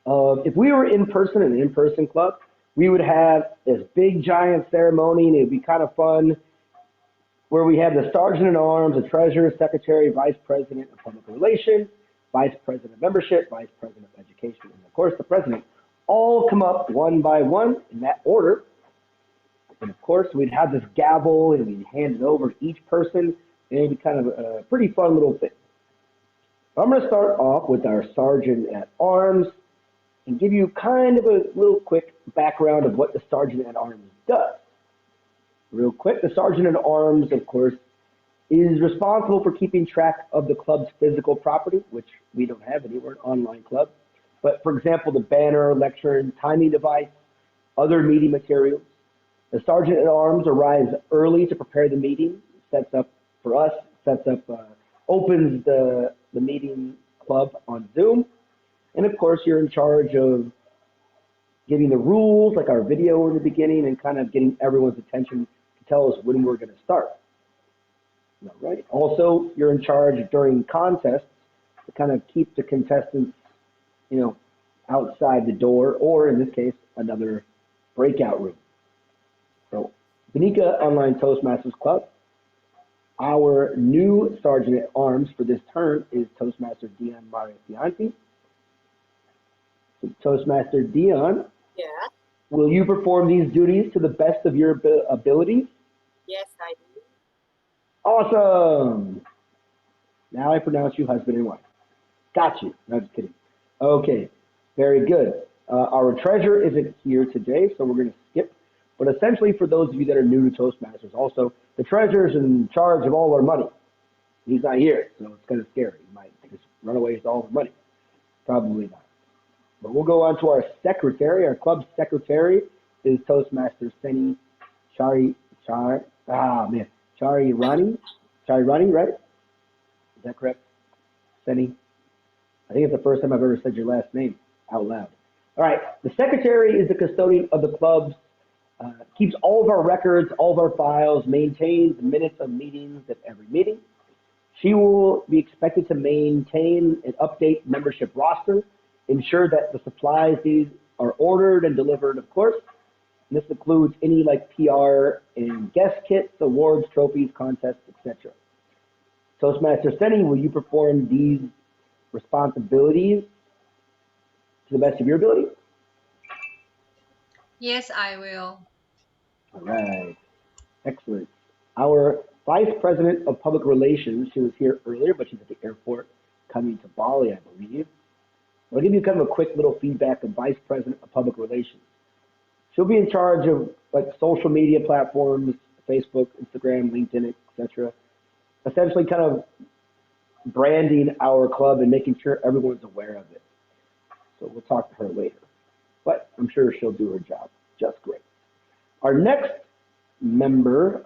of, if we were in person in an in-person club, we would have this big giant ceremony, and it'd be kind of fun, where we have the sergeant at arms, the treasurer, secretary, vice president of public relations, vice president of membership, vice president of education, and of course the president, all come up one by one in that order. And of course we'd have this gavel and we'd hand it over to each person, and it'd be kind of a pretty fun little thing. I'm going to start off with our sergeant at arms, and give you kind of a little quick background of what the Sergeant at Arms does. Real quick, the Sergeant at Arms, of course, is responsible for keeping track of the club's physical property, which we don't have anywhere, an online club. But for example, the banner, lectern, timing device, other meeting materials. The Sergeant at Arms arrives early to prepare the meeting, sets up for us, opens the meeting club on Zoom. And of course, you're in charge of giving the rules, like our video in the beginning, and kind of getting everyone's attention to tell us when we're going to start. All right. Also, you're in charge during contests to kind of keep the contestants, outside the door, or in this case, another breakout room. So, Bhinneka Online Toastmasters Club. Our new Sergeant at Arms for this term is Toastmaster Dion Mariafianti. So, Toastmaster Dion, Yeah. will you perform these duties to the best of your abilities? Yes, I do. Awesome. Now I pronounce you husband and wife. Got you. No, just kidding. Okay, very good. Our treasurer isn't here today, so we're going to skip. But essentially, for those of you that are new to Toastmasters, also, the treasurer's in charge of all our money. He's not here, so it's kind of scary. He might just run away with all the money. Probably not. But we'll go on to our secretary. Our club secretary is Toastmaster Seni Chari Rani, right? Is that correct? Seni? I think it's the first time I've ever said your last name out loud. All right, the secretary is the custodian of the clubs, keeps all of our records, all of our files, maintains the minutes of meetings at every meeting. She will be expected to maintain and update membership roster, ensure that the supplies needed are ordered and delivered, of course. And this includes any PR and guest kits, awards, trophies, contests, etc. Toastmaster Seni, will you perform these responsibilities to the best of your ability? Yes, I will. All right, excellent. Our Vice President of Public Relations, she was here earlier, but she's at the airport coming to Bali, I believe. I'll give you kind of a quick little feedback of Vice President of Public Relations. She'll be in charge of social media platforms, Facebook, Instagram, LinkedIn, etc. Essentially kind of branding our club and making sure everyone's aware of it. So we'll talk to her later. But I'm sure she'll do her job just great. Our next member,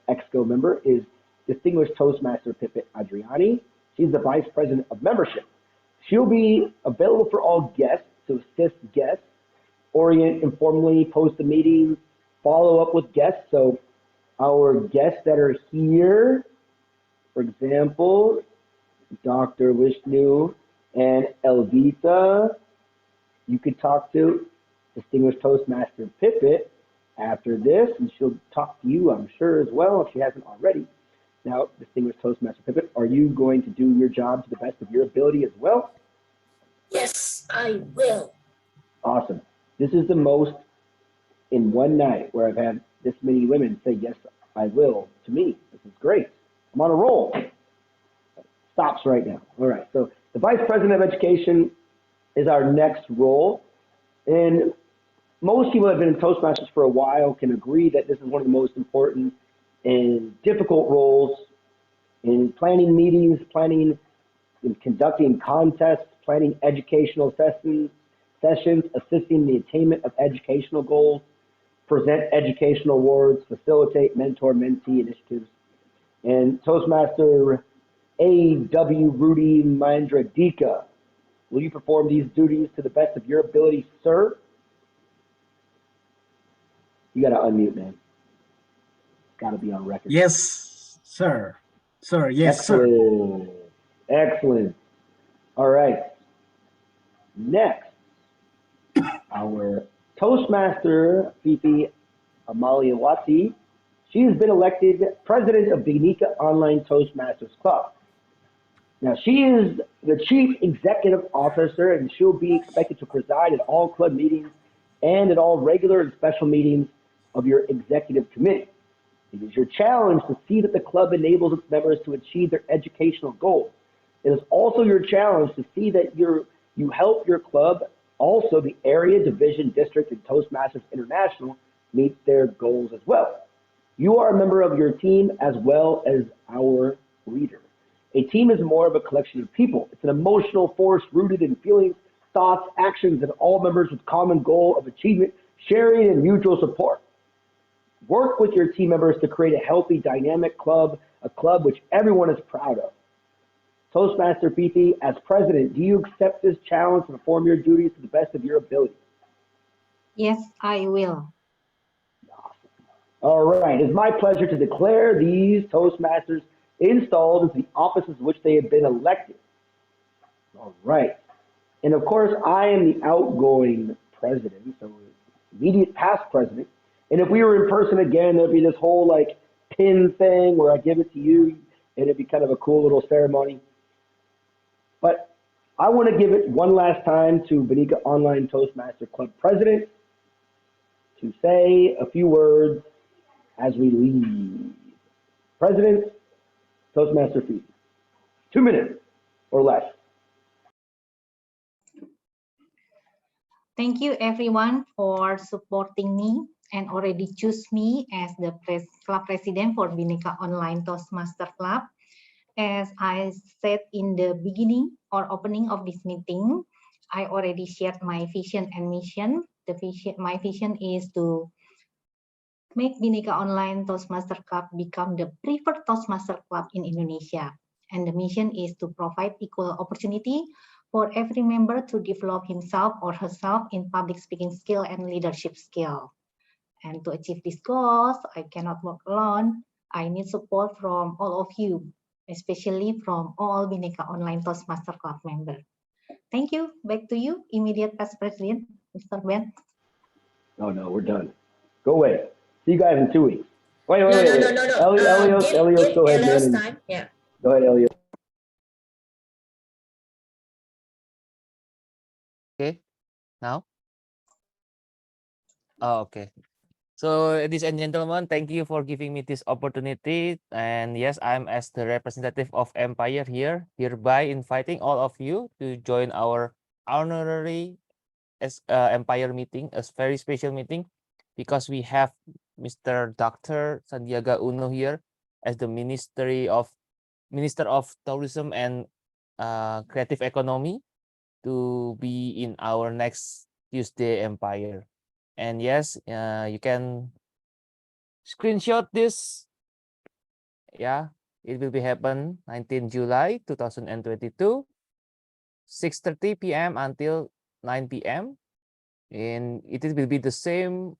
EXCO member, is Distinguished Toastmaster Pipit Adriani. She's the Vice President of Membership. She'll be available for all guests to assist guests, orient informally, post the meetings, follow up with guests. So our guests that are here, for example, Dr. Vishnu and Elvita, you could talk to Distinguished Toastmaster Pipit after this, and she'll talk to you, I'm sure, as well, if she hasn't already. Now, Distinguished Toastmaster Pipit, are you going to do your job to the best of your ability as well? Yes, I will. Awesome. This is the most in one night where I've had this many women say, yes, I will, to me. This is great. I'm on a roll. Stops right now. All right, so the Vice President of Education is our next role. And most people that have been in Toastmasters for a while can agree that this is one of the most important and difficult roles in planning meetings, planning and conducting contests, planning educational sessions, assisting in the attainment of educational goals, present educational awards, facilitate mentor-mentee initiatives. And Toastmaster A.W. Rudy Mandradika, will you perform these duties to the best of your ability, sir? You got to unmute, man. It's got to be on record. Yes, sir. Sir, yes, Excellent. sir. Excellent. All right. Next, our Toastmaster, Fifi Amaliawati. She has been elected president of Bhinneka Online Toastmasters Club. Now, she is the chief executive officer, and she'll be expected to preside at all club meetings and at all regular and special meetings of your executive committee. It is your challenge to see that the club enables its members to achieve their educational goals. It is also your challenge to see that you help your club Also, the area, division, district, and Toastmasters International meet their goals as well. You are a member of your team as well as our leader. A team is more of a collection of people. It's an emotional force rooted in feelings, thoughts, actions, and all members with common goal of achievement, sharing, and mutual support. Work with your team members to create a healthy, dynamic club, a club which everyone is proud of. Toastmaster Fifi, as president, do you accept this challenge and perform your duties to the best of your ability? Yes, I will. All right, it's my pleasure to declare these Toastmasters installed into the offices which they have been elected. All right. And of course, I am the outgoing president, so immediate past president. And if we were in person again, there'd be this whole like pin thing where I give it to you, and it'd be kind of a cool little ceremony. But I want to give it one last time to Bhinneka Online Toastmaster Club President to say a few words as we leave. President, Toastmaster Fifi. 2 minutes or less. Thank you everyone for supporting me and already choose me as the club president for Bhinneka Online Toastmaster Club. As I said in the beginning or opening of this meeting, I already shared my vision and mission. My vision is to make Bhinneka Online Toastmaster Club become the preferred Toastmaster Club in Indonesia. And the mission is to provide equal opportunity for every member to develop himself or herself in public speaking skill and leadership skill. And to achieve these goals, I cannot work alone. I need support from all of you, especially from all Bhinneka Online Toastmaster Club members. Thank you. Back to you, immediate past president, Mr. Ben. Oh no, we're done. Go away. See you guys in 2 weeks. Wait. No. Elios, go ahead, Elios man. time. Yeah. Go ahead, Elios. Okay, now? Oh, okay. So, ladies and gentlemen, thank you for giving me this opportunity. And yes, I'm as the representative of Empire here, hereby inviting all of you to join our honorary Empire meeting, a very special meeting, because we have Mr. Dr. Sandiaga Uno here as the Minister of Tourism and Creative Economy to be in our next Tuesday Empire. And yes, you can screenshot this. Yeah, it will be happen 19 July 2022, 6:30 p.m. until 9 p.m. And it will be the same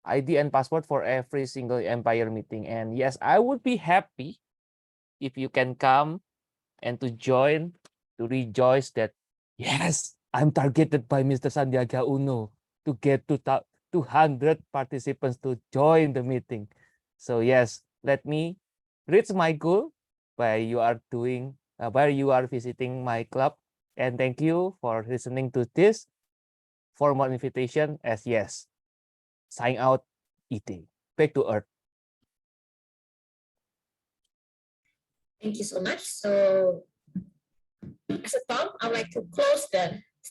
ID and password for every single Empire meeting. And yes, I would be happy if you can come and to join, to rejoice that, yes, I'm targeted by Mr. Sandiaga Uno to get to 200 participants to join the meeting. So yes, let me reach my goal by you are visiting my club. And thank you for listening to this formal invitation as yes, sign out, eating, back to earth. Thank you so much. So as a thought, I would like to close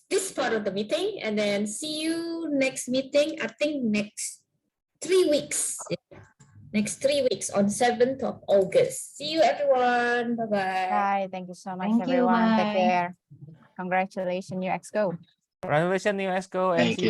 this part of the meeting and then see you next meeting. I think next 3 weeks. Next 3 weeks on 7th of August. See you everyone. Bye-bye. Bye. Thank you so much, Thank you. everyone. Take Bye. care. Congratulations, new Exco. Congratulations, new EXCO, and Thank see you.